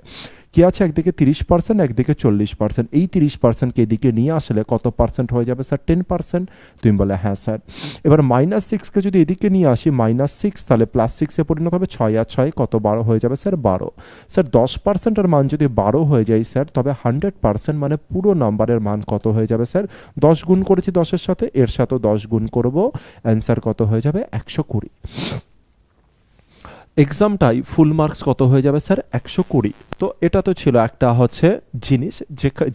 কি আছে? একদিকে 30%, একদিকে 40%। এই 30%কে এদিকে নিয়ে আসলে কত পার্সেন্ট হয়ে যাবে স্যার? 10%। তুমি বলে হ্যাঁ স্যার। এবার -6কে যদি এদিকে নিয়ে আসি, -6 তাহলে +6-এ পরিণত হবে। 6 আর 6 কত? 12 হয়ে যাবে স্যার, 12। স্যার 10%-এর মান যদি 12 হয়ে যায় স্যার, তবে 100% মানে পুরো নাম্বারের মান কত হয়ে যাবে স্যার? 10 গুণ করেছি 10-এর সাথে, এর সাথেও 10 গুণ করব, অ্যান্সার কত হয়ে যাবে? 120। এক্সামটাই ফুল মার্কস কত হয়ে যাবে স্যার? 120। তো এটা তো ছিল একটা হচ্ছে জিনিস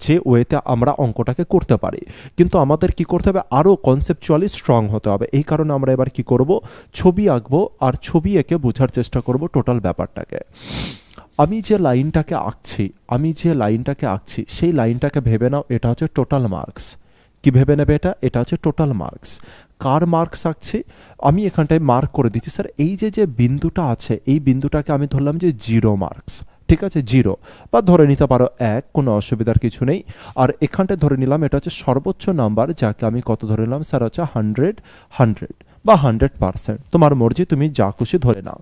যে ওয়েতে আমরা অঙ্কটাকে করতে পারি, কিন্তু আমাদের কি করতে হবে? আরও কনসেপচুয়ালি স্ট্রং হতে হবে। এই কারণে আমরা এবার কি করব? ছবি আঁকবো, আর ছবি এঁকে বোঝার চেষ্টা করব টোটাল ব্যাপারটাকে। আমি যে লাইনটাকে আঁকছি সেই লাইনটাকে ভেবে নাও এটা হচ্ছে টোটাল মার্কস। কি ভেবে নেবে এটা? এটা হচ্ছে টোটাল মার্কস। কার মার্কস আঁকছি? আমি এখানটায় মার্ক করে দিচ্ছি স্যার, এই যে বিন্দুটা আছে এই বিন্দুটাকে আমি ধরলাম যে 0 মার্কস। ঠিক আছে, 0, বা ধরে নিতে পারো 1, কোনো অসুবিধার কিছু নেই। আর এখানটায় ধরে নিলাম এটা হচ্ছে সর্বোচ্চ নাম্বার, যাকে আমি কত ধরে নিলাম স্যার? হচ্ছে 100 বা 100%, তোমার মর্জি, তুমি যা খুশি ধরে নাও।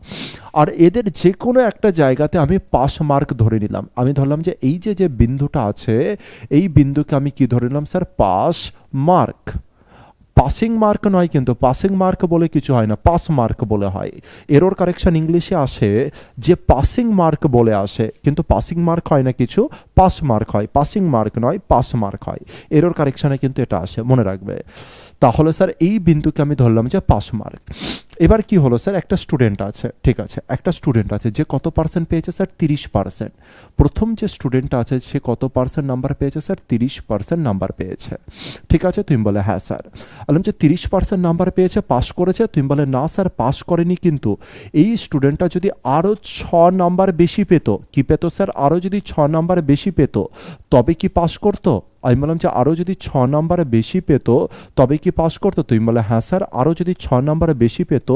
আর এদের যে কোনো একটা জায়গাতে আমি পাস মার্ক ধরে নিলাম। আমি ধরলাম যে এই যে বিন্দুটা আছে এই বিন্দুকে আমি কি ধরে নিলাম sir? Pass mark. Passing mark নয়, কিন্তু পাসিং মার্ক বলে কিছু হয় না, পাস মার্ক বলে হয়। এরর কারেকশন ইংলিশে আসে যে পাসিং মার্ক বলে আসে, কিন্তু পাসিং মার্ক হয় না কিছু, পাস মার্ক হয়। পাসিং মার্ক নয়, পাস মার্ক হয়। এরর কারেকশনে কিন্তু এটা আসে, মনে রাখবে। তাহলে স্যার এই বিন্দুকে আমি ধরলাম যে পাস মার্ক। এবার কি হলো স্যার? একটা স্টুডেন্ট আছে, ঠিক আছে, একটা স্টুডেন্ট আছে যে কত পার্সেন্ট পেয়েছে স্যার? 30%। প্রথম যে স্টুডেন্টটা আছে সে কত পার্সেন্ট নাম্বার পেয়েছে স্যার? 30% নাম্বার পেয়েছে। ঠিক আছে, তুমি বলে হ্যাঁ স্যার। বললাম যে 30% নাম্বার পেয়েছে, পাস করেছে? তুমি বলে না স্যার পাস করেনি, কিন্তু এই স্টুডেন্টটা যদি আরও 6 নাম্বার বেশি পেত, কি পেত স্যার? আরও যদি 6 নাম্বার বেশি পেত তবে কি পাস করতো? আমি বললাম যে আরও যদি 6 নাম্বারে বেশি পেত তবে কি পাস করতো? তুমি বলে হ্যাঁ স্যার, আরও যদি 6 নাম্বারে বেশি পেত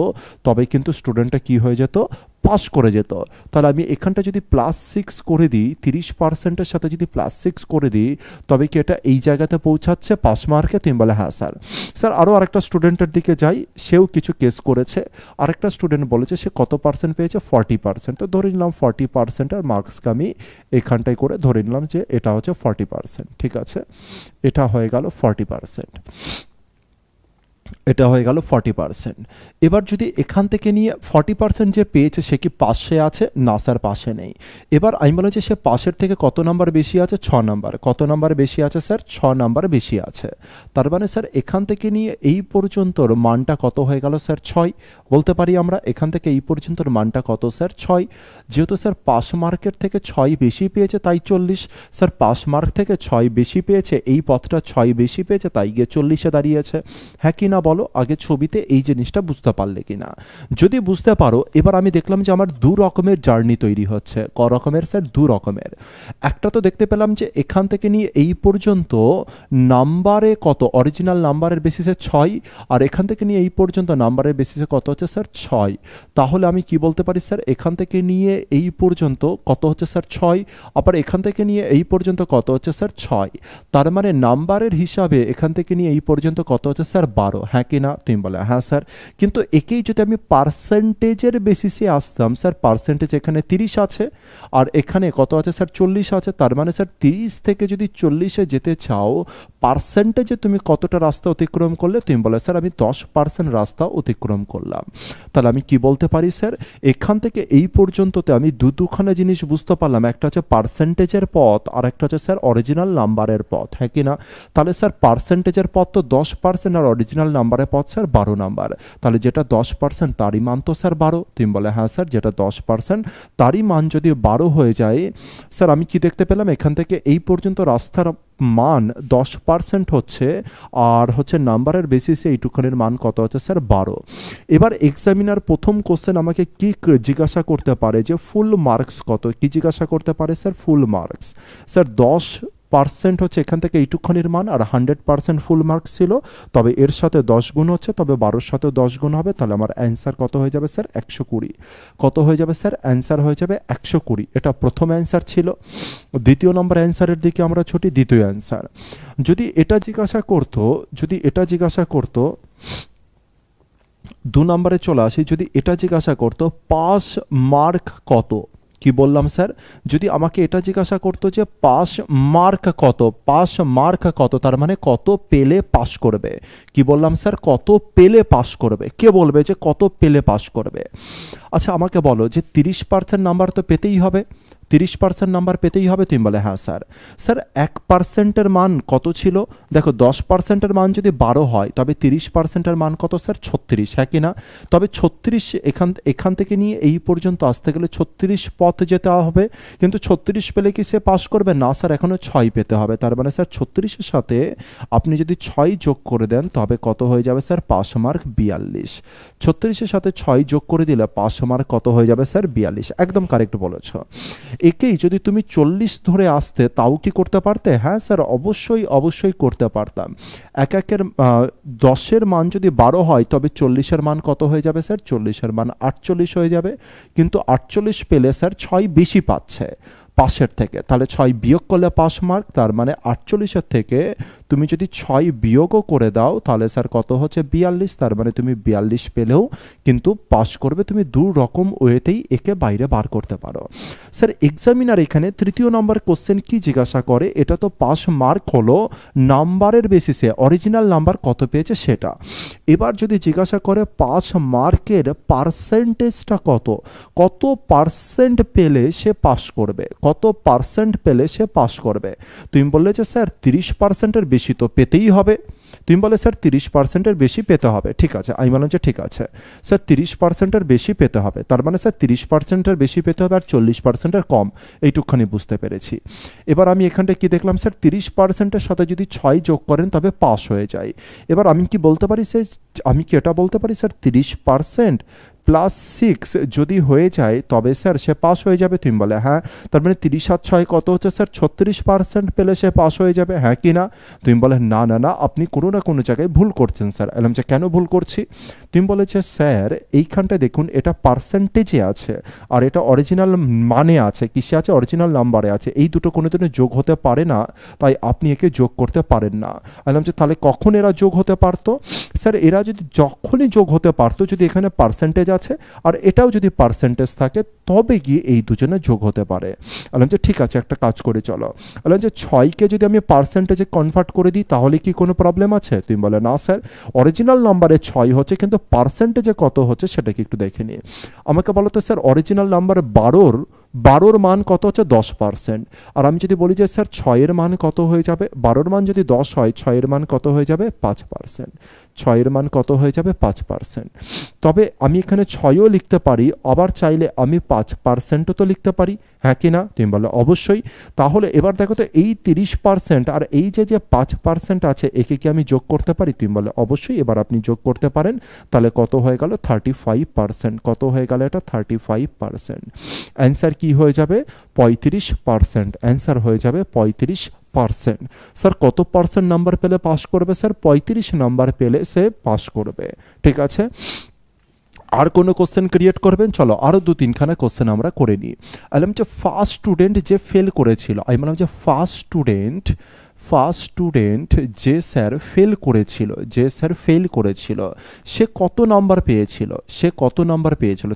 তবে কিন্তু স্টুডেন্টটা কি হয়ে যেত? পাস করে যেত। তাহলে আমি এখানটা যদি +6 করে দিই, 30%-এর সাথে যদি +6 করে দিই তবে কি এটা এই জায়গাতে পৌঁছাচ্ছে পাস মার্কে? তুমি বলে হ্যাঁ স্যার। স্যার আরও আরেকটা স্টুডেন্টের দিকে যাই, সেও কিছু কেস করেছে। আরেকটা স্টুডেন্ট বলেছে সে কত পার্সেন্ট পেয়েছে? 40%। তো ধরে নিলাম 40%-এর মার্কসকে আমি এখানটায় করে ধরে নিলাম যে এটা হচ্ছে 40%। ঠিক আছে, এটা হয়ে গেল 40%। এটা হয়ে গেল 40%। এবার যদি এখান থেকে নিয়ে 40% যে পেয়েছে সে কি পাশে আছে? না স্যার পাশে নেই। এবার আমি বললাম যে সে পাশের থেকে কত নাম্বার বেশি আছে? 6 নাম্বার। কত নাম্বার বেশি আছে স্যার? 6 নাম্বার বেশি আছে। তার মানে স্যার এখান থেকে নিয়ে এই পর্যন্তর মানটা কত হয়ে গেল স্যার? 6 বলতে পারি আমরা। এখান থেকে এই পর্যন্তর মানটা কত স্যার? 6। যেহেতু স্যার পাস মার্কের থেকে 6 বেশি পেয়েছে তাই 40। স্যার পাস মার্ক থেকে 6 বেশি পেয়েছে, এই পথটা 6 বেশি পেয়েছে তাই গিয়ে 40-এ দাঁড়িয়েছে। হ্যাঁ কি না কিনা বলো, আগে ছবিতে এই জিনিসটা বুঝতে পারলে কিনা। যদি বুঝতে পারো, এবার আমি দেখলাম যে আমার দু রকমের জার্নি তৈরি হচ্ছে। ক রকমের স্যার? দু রকমের। একটা তো দেখতে পেলাম যে এখান থেকে নিয়ে এই পর্যন্ত নাম্বারে কত, অরিজিনাল নাম্বারের বেসিসে 6, আর এখান থেকে নিয়ে এই পর্যন্ত নাম্বারের বেসিসে কত হচ্ছে স্যার? 6। তাহলে আমি কি বলতে পারি স্যার, এখান থেকে নিয়ে এই পর্যন্ত কত হচ্ছে স্যার? 6। আবার এখান থেকে নিয়ে এই পর্যন্ত কত হচ্ছে স্যার? 6। তার মানে নাম্বারের হিসাবে এখান থেকে নিয়ে এই পর্যন্ত কত হচ্ছে স্যার? 12। হ্যাঁ কি না? তুমি বলে হ্যাঁ স্যার। কিন্তু একেই যদি আমি পার্সেন্টেজের বেসিসে আসতাম, স্যার পার্সেন্টেজ এখানে 30 আছে, আর এখানে কত আছে স্যার? 40 আছে। তার মানে স্যার 30 থেকে যদি 40-এ যেতে চাও, পার্সেন্টেজে তুমি কতটা রাস্তা অতিক্রম করলে? তুমি বলে স্যার আমি 10% রাস্তা অতিক্রম করলাম। তাহলে আমি কি বলতে পারি স্যার, এখান থেকে এই পর্যন্ততে আমি দুখানা জিনিস বুঝতে পারলাম, একটা হচ্ছে পার্সেন্টেজের পথ, আর একটা হচ্ছে স্যার অরিজিনাল নাম্বারের পথ। হ্যাঁ কি না? তাহলে স্যার পার্সেন্টেজের পথ তো 10%, আর অরিজিনাল নাম্বারের পথ স্যার 12 নাম্বার। তাহলে যেটা 10% তারই মান তো স্যার 12। তুমি বলে হ্যাঁ স্যার, যেটা 10% তারই মান যদি 12 হয়ে যায়, স্যার আমি কি দেখতে পেলাম, এখান থেকে এই পর্যন্ত রাস্তার মান 10% হচ্ছে, আর হচ্ছে নাম্বারের বেসিসে এইটুখানের মান কত হচ্ছে স্যার? 12। এবার এক্সামিনার প্রথম কোশ্চেন আমাকে কি জিজ্ঞাসা করতে পারে, যে ফুল মার্কস কত? কি জিজ্ঞাসা করতে পারে স্যার? Full marks. স্যার 10% হচ্ছে এখান থেকে এইটুখানির মান, আর 100% ফুল মার্কস ছিল, তবে এর সাথে 10 গুণ হচ্ছে, তবে 12-র সাথে 10 গুণ হবে। তাহলে আমার অ্যান্সার কত হয়ে যাবে স্যার? 120। কত হয়ে যাবে স্যার? অ্যান্সার হয়ে যাবে 120। এটা প্রথম অ্যান্সার ছিল। দ্বিতীয় নম্বর অ্যান্সারের দিকে আমরা ছুটি। দ্বিতীয় অ্যান্সার যদি এটা জিজ্ঞাসা করতো, দু নম্বরে চলে আসি, যদি এটা জিজ্ঞাসা করতো পাস মার্ক কত? কি বললাম স্যার, যদি আমাকে এটা জিজ্ঞাসা করতো যে পাস মার্ক কত, তার মানে কত পেলে পাস করবে। কি বললাম স্যার? কত পেলে পাস করবে। কে বলবে যে কত পেলে পাস করবে? আচ্ছা আমাকে বলো যে 30% নাম্বার তো পেতেই হবে, 30% নাম্বার পেতেই হবে। তুমি বলে হ্যাঁ স্যার। স্যার 1%-এর মান কত ছিল? দেখো 10%-এর মান যদি 12 হয়, তবে 30%-এর মান কত স্যার? 36। হ্যাঁ কি না? তবে 36 এখান থেকে নিয়ে এই পর্যন্ত আসতে গেলে 36 পথ যেতে হবে, কিন্তু 36 পেলে কি সে পাস করবে? না স্যার, এখনও 6 পেতে হবে। তার মানে স্যার 36-এর সাথে আপনি যদি 6 যোগ করে দেন, তবে কত হয়ে যাবে স্যার? Pass mark 42। 36-এর সাথে 6 যোগ করে দিলে পাস মার্ক কত হয়ে যাবে স্যার? 42। একদম কারেক্ট বলেছ। একেই যদি তুমি 40 ধরে আসতে, তাও কি করতে পারতে? হ্যাঁ স্যার, অবশ্যই করতে পারতাম। একের 10-এর মান যদি 12 হয়, তবে 40-এর মান কত হয়ে যাবে স্যার? 40-এর মান 48 হয়ে যাবে। কিন্তু 48 পেলে স্যার 6 বেশি পাচ্ছে পাশের থেকে, তাহলে 6 বিয়োগ করলে পাস মার্ক। তার মানে 48-এর থেকে তুমি যদি 6 বিয়োগও করে দাও, তাহলে স্যার কত হচ্ছে? 42। তার মানে তুমি 42 পেলেও কিন্তু পাস করবে। তুমি দু রকম ওয়েতেই একে বাইরে বার করতে পারো। স্যার এক্সামিনার এখানে তৃতীয় নম্বর কোশ্চেন কি জিজ্ঞাসা করে, এটা তো পাস মার্ক হলো নাম্বারের বেসিসে, অরিজিনাল নাম্বার কত পেয়েছে সেটা। এবার যদি জিজ্ঞাসা করে পাস মার্কের পার্সেন্টেজটা কত, কত পার্সেন্ট পেলে সে পাস করবে, কত পার্সেন্ট পেলে সে পাস করবে। তুমি বললে যে স্যার 30%-এর বেশি তো পেতেই হবে। তুমি বলে স্যার 30%-এর বেশি পেতে হবে। ঠিক আছে, আমি বললাম যে ঠিক আছে স্যার 30%-এর বেশি পেতে হবে। তার মানে স্যার 30%-এর বেশি পেতে হবে, আর 40%-এর কম, এইটুকখানি বুঝতে পেরেছি। এবার আমি এখানটায় কি দেখলাম স্যার, 30%-এর সাথে যদি 6 যোগ করেন তবে পাস হয়ে যায়। এবার আমি কি বলতে পারি স্যার, আমি কি এটা বলতে পারি স্যার 30% +6 যদি হয়ে যায়, তবে স্যার সে পাস হয়ে যাবে। তুমি বলে হ্যাঁ। তার মানে 30 আর 6 কত হচ্ছে স্যার? 36% পেলে সে পাস হয়ে যাবে। হ্যাঁ কি না? তুমি বলে না না না, আপনি কোনো না কোনো জায়গায় ভুল করছেন স্যার। এলাম যে কেন ভুল করছি? তুমি বলেছে স্যার এইখানটায় দেখুন, এটা পার্সেন্টেজে আছে, আর এটা অরিজিনাল মানে আছে। কিসে আছে? অরিজিনাল নাম্বারে আছে। এই দুটো কোনো দিনও যোগ হতে পারে না, তাই আপনি একে যোগ করতে পারেন না। এলাম যে তাহলে কখন এরা যোগ হতে পারতো? স্যার এরা যদি যখনই যোগ হতে পারতো, যদি এখানে পার্সেন্টেজ আছে আর এটাও যদি পার্সেন্টেজ থাকে, তবে গিয়ে এই দুজনে যোগ হতে পারে। বললাম যে ঠিক আছে, একটা কাজ করে চলো। বললাম যে 6কে যদি আমি পার্সেন্টেজে কনভার্ট করে দিই, তাহলে কি কোনো প্রবলেম আছে? তুমি বলে না স্যার, অরিজিনাল নাম্বারে 6 হচ্ছে, কিন্তু পার্সেন্টেজে কত হচ্ছে সেটা কি একটু দেখে নিই। আমাকে বলো তো স্যার, অরিজিনাল নাম্বারে 12-র মান কত হচ্ছে? 10%। আর আমি যদি বলি যে স্যার 6-এর মান কত হয়ে যাবে, 12-র মান যদি 10 হয়, 6-এর মান কত হয়ে যাবে? 5%। ছয়ের মান কত হয়ে যাবে 5%। তবে আমি এখানে 6ও লিখতে পারি, আবার চাইলে আমি 5%ও তো লিখতে পারি, হ্যাঁ কি না? তুমি বলো অবশ্যই। তাহলে এবার দেখো তো এই 30% আর এই যে 5% আছে একে কি আমি যোগ করতে পারি? তুমি বলো অবশ্যই। এবার আপনি যোগ করতে পারেন, তাহলে কত হয়ে গেল 35%। কত হয়ে গেল এটা? 35%। অ্যান্সার কি হয়ে যাবে? 35%। অ্যান্সার হয়ে যাবে 35%। স্যার কত পার্সেন্ট নাম্বার পেলে পাস করবে? স্যার 35 নাম্বার পেলে সে পাস করবে। ঠিক আছে, আর কোনো কোশ্চেন ক্রিয়েট করবেন? চলো আরও 2-3খানা কোশ্চেন আমরা করে নিই। বললাম যে ফার্স্ট স্টুডেন্ট যে ফেল করেছিল, আমি বললাম যে ফার্স্ট স্টুডেন্ট যে স্যার ফেল করেছিল সে কত নাম্বার পেয়েছিল?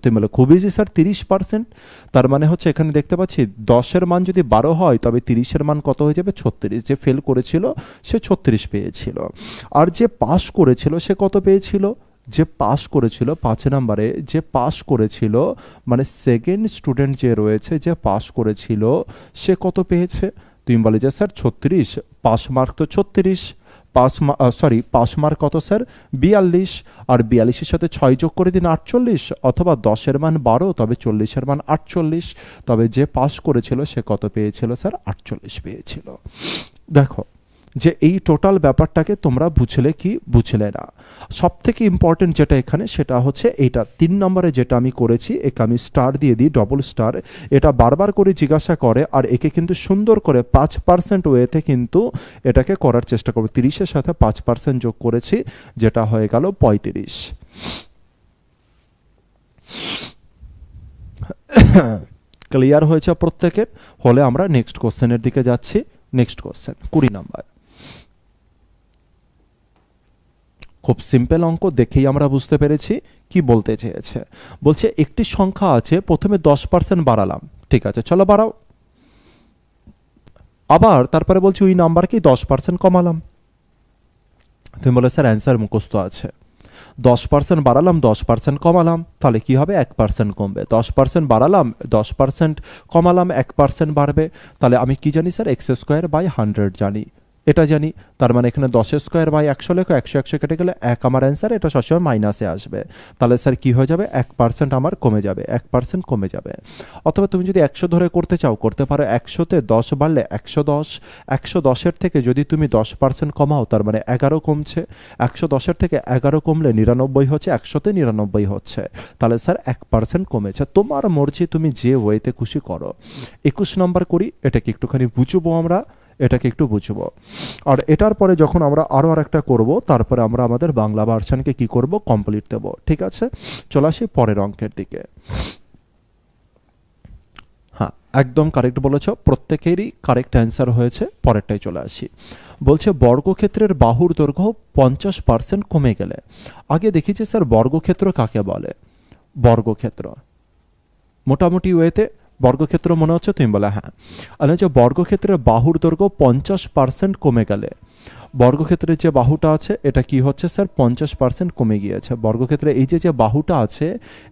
তুমি বলো খুব ইজি স্যার, 30%। তার মানে হচ্ছে এখানে দেখতে পাচ্ছি 10-এর মান যদি 12 হয় তবে 30-এর মান কত হয়ে যাবে? 36। যে ফেল করেছিল সে 36 পেয়েছিল। আর যে পাস করেছিল সে কত পেয়েছিল? যে পাস করেছিল 5 নম্বরে, যে পাস করেছিল মানে সেকেন্ড স্টুডেন্ট যে রয়েছে যে পাস করেছিল সে কত পেয়েছে? তুমি বলে যে স্যার 36, পাস মার্ক তো 36, পাস মার্ক কত স্যার? 42। আর 42-এর সাথে 6 যোগ করে দিন 48, অথবা 10-এর মান 12 তবে 40-এর মান 48। তবে যে পাস করেছিল সে কত পেয়েছিল স্যার? 48 পেয়েছিল। দেখো যে এই টোটাল ব্যাপারটাকে তোমরা বুঝলে কি বুঝলে না। সব থেকে ইম্পর্টেন্ট যেটা এখানে সেটা হচ্ছে এইটা 3 নম্বরে যেটা আমি করেছি, একে আমি স্টার দিয়ে দিই, ডবল স্টার। এটা বারবার করে জিজ্ঞাসা করে আর একে কিন্তু সুন্দর করে 5% ওয়েতে কিন্তু এটাকে করার চেষ্টা করবো। 30-এর সাথে 5% যোগ করেছি, যেটা হয়ে গেল 35। ক্লিয়ার হয়েছে প্রত্যেকের? হলে আমরা নেক্সট কোশ্চেনের দিকে যাচ্ছি। Next question 20 number. খুব সিম্পল অঙ্ক, দেখেই আমরা বুঝতে পেরেছি কি বলতে চেয়েছে। বলছে একটি সংখ্যা আছে, প্রথমে 10% বাড়ালাম, ঠিক আছে চলো বাড়াও। আবার তারপরে বলছি ওই নাম্বারকে 10% কমালাম। তুমি বলে স্যার অ্যান্সার মুখস্থ আছে। 10% বাড়ালাম, 10% কমালাম, তাহলে কি হবে? 1% কমবে। 10% বাড়ালাম, 10% কমালাম, 1% বাড়বে। তাহলে আমি কি জানি স্যার? x²/100 জানি, এটা জানি। তার মানে এখানে 10²/100 লেখো, 100 কেটে গেলে 1 আমার অ্যান্সার, এটা সবসময় মাইনাসে আসবে। তাহলে স্যার কি হয়ে যাবে? 1% আমার কমে যাবে, 1% কমে যাবে। অথবা তুমি যদি 100 ধরে করতে চাও করতে পারো। 100-তে 10 বাড়লে 110, 110-এর থেকে যদি তুমি 10% কমাও তার মানে 11 কমছে। 110-এর থেকে 11 কমলে 99 হচ্ছে, 100-তে 99 হচ্ছে। তাহলে স্যার 1% কমেছে। তোমার মর্জি, তুমি যে ওয়েতে খুশি করো। 21 নম্বর করি, এটাকে একটুখানি বুঝবো আমরা, এটাকে একটু বুঝবো। আর এটার পরে যখন আমরা আরও আরেকটা করব, তারপরে আমরা আমাদের বাংলা ভার্সনকে কি করব? কমপ্লিট দেব। ঠিক আছে, চলে আসি পরের অঙ্কের দিকে। হ্যাঁ, একদম কারেক্ট বলেছ, প্রত্যেকেরই কারেক্ট অ্যান্সার হয়েছে। পরেরটাই চলে আসি। বলছে বর্গক্ষেত্রের বাহুর দৈর্ঘ্য 50% কমে গেলে। আগে দেখেছি স্যার বর্গক্ষেত্র কাকে বলে। বর্গক্ষেত্র মোটামুটি ওয়েতে বর্গক্ষেত্র মনে হচ্ছে? তুমি বলে হ্যাঁ। আর যে বর্গক্ষেত্রের বাহুর দৈর্ঘ্য 50% কমে গেলে, বর্গক্ষেত্রের যে বাহুটা আছে এটা কি হচ্ছে স্যার? 50% কমে গিয়েছে। বর্গক্ষেত্রে এই যে বাহুটা আছে,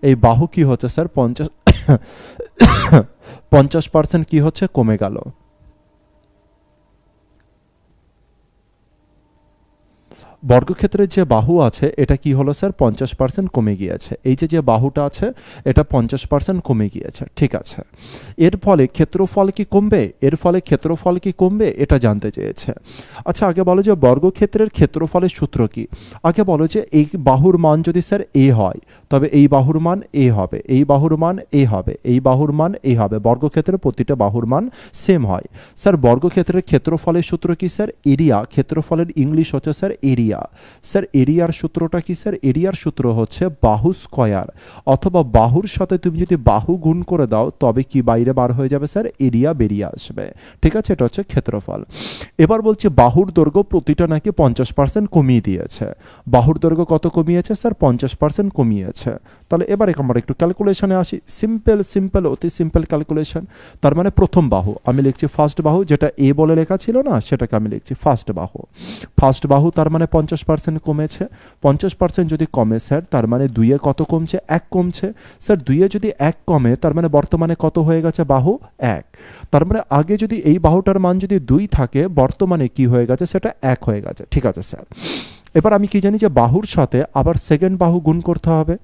এই বাহু কি হচ্ছে স্যার? 50% কি হচ্ছে? কমে গেল। বর্গক্ষেত্রের যে বাহু আছে এটা কি হলো স্যার? 50% কমে গিয়েছে। এই যে বাহুটা আছে এটা 50% কমে গিয়েছে। ঠিক আছে, এর ফলে ক্ষেত্রফল কি কমবে? ক্ষেত্রফল কি কমবে এটা জানতে চেয়েছে। আচ্ছা আগে বলো যে বর্গক্ষেত্রের ক্ষেত্রফলের সূত্র কি। আগে বলো যে এই বাহুর মান যদি স্যার এ হয় তবে এই বাহুর মান এ হবে, এই বাহুর মান এ হবে, এই বাহুর মান এ হবে। বর্গক্ষেত্রের প্রতিটা বাহুর মান সেম হয়। স্যার বর্গক্ষেত্রের ক্ষেত্রফলের সূত্র কি স্যার? এরিয়া। ক্ষেত্রফলের ইংলিশ হচ্ছে স্যার এরিয়া। স্যার এরিয়ার সূত্রটা কি স্যার? এরিয়ার সূত্র হচ্ছে বাহু স্কয়ার, অথবা বাহুর সাথে তুমি যদি বাহু গুণ করে দাও তবে কি বাইরে বার হয়ে যাবে স্যার? এরিয়া বেরিয়ে আসবে। ঠিক আছে, এটা হচ্ছে ক্ষেত্রফল। এবার বলছি বাহুর দৈর্ঘ্য প্রতিটা নাকি 50% কমিয়ে দিয়েছে। বাহুর দৈর্ঘ্য কত কমিয়েছে স্যার? 50% কমিয়েছে। তাহলে এবারে আমরা একটু ক্যালকুলেশনে আসি। সিম্পল অতি সিম্পল ক্যালকুলেশন। তার মানে প্রথম বাহু আমি লিখছি ফার্স্ট বাহু, যেটা এ বলে লেখা ছিল না সেটাকে আমি লিখছি ফার্স্ট বাহু। ফার্স্ট বাহু তার মানে 50% কমেছে। 50% যদি কমে স্যার তার মানে 2-এ কত কমছে? 1 কমছে। স্যার 2-এ যদি 1 কমে তার মানে বর্তমানে কত হয়ে গেছে? বাহু 1। তার মানে আগে যদি এই বাহুটার মান যদি 2 থাকে, বর্তমানে কি হয়ে গেছে? সেটা 1 হয়ে গেছে। ঠিক আছে স্যার, এবার আমি কি জানি যে বাহুর সাথে আবার সেকেন্ড বাহু গুণ করতে হবে,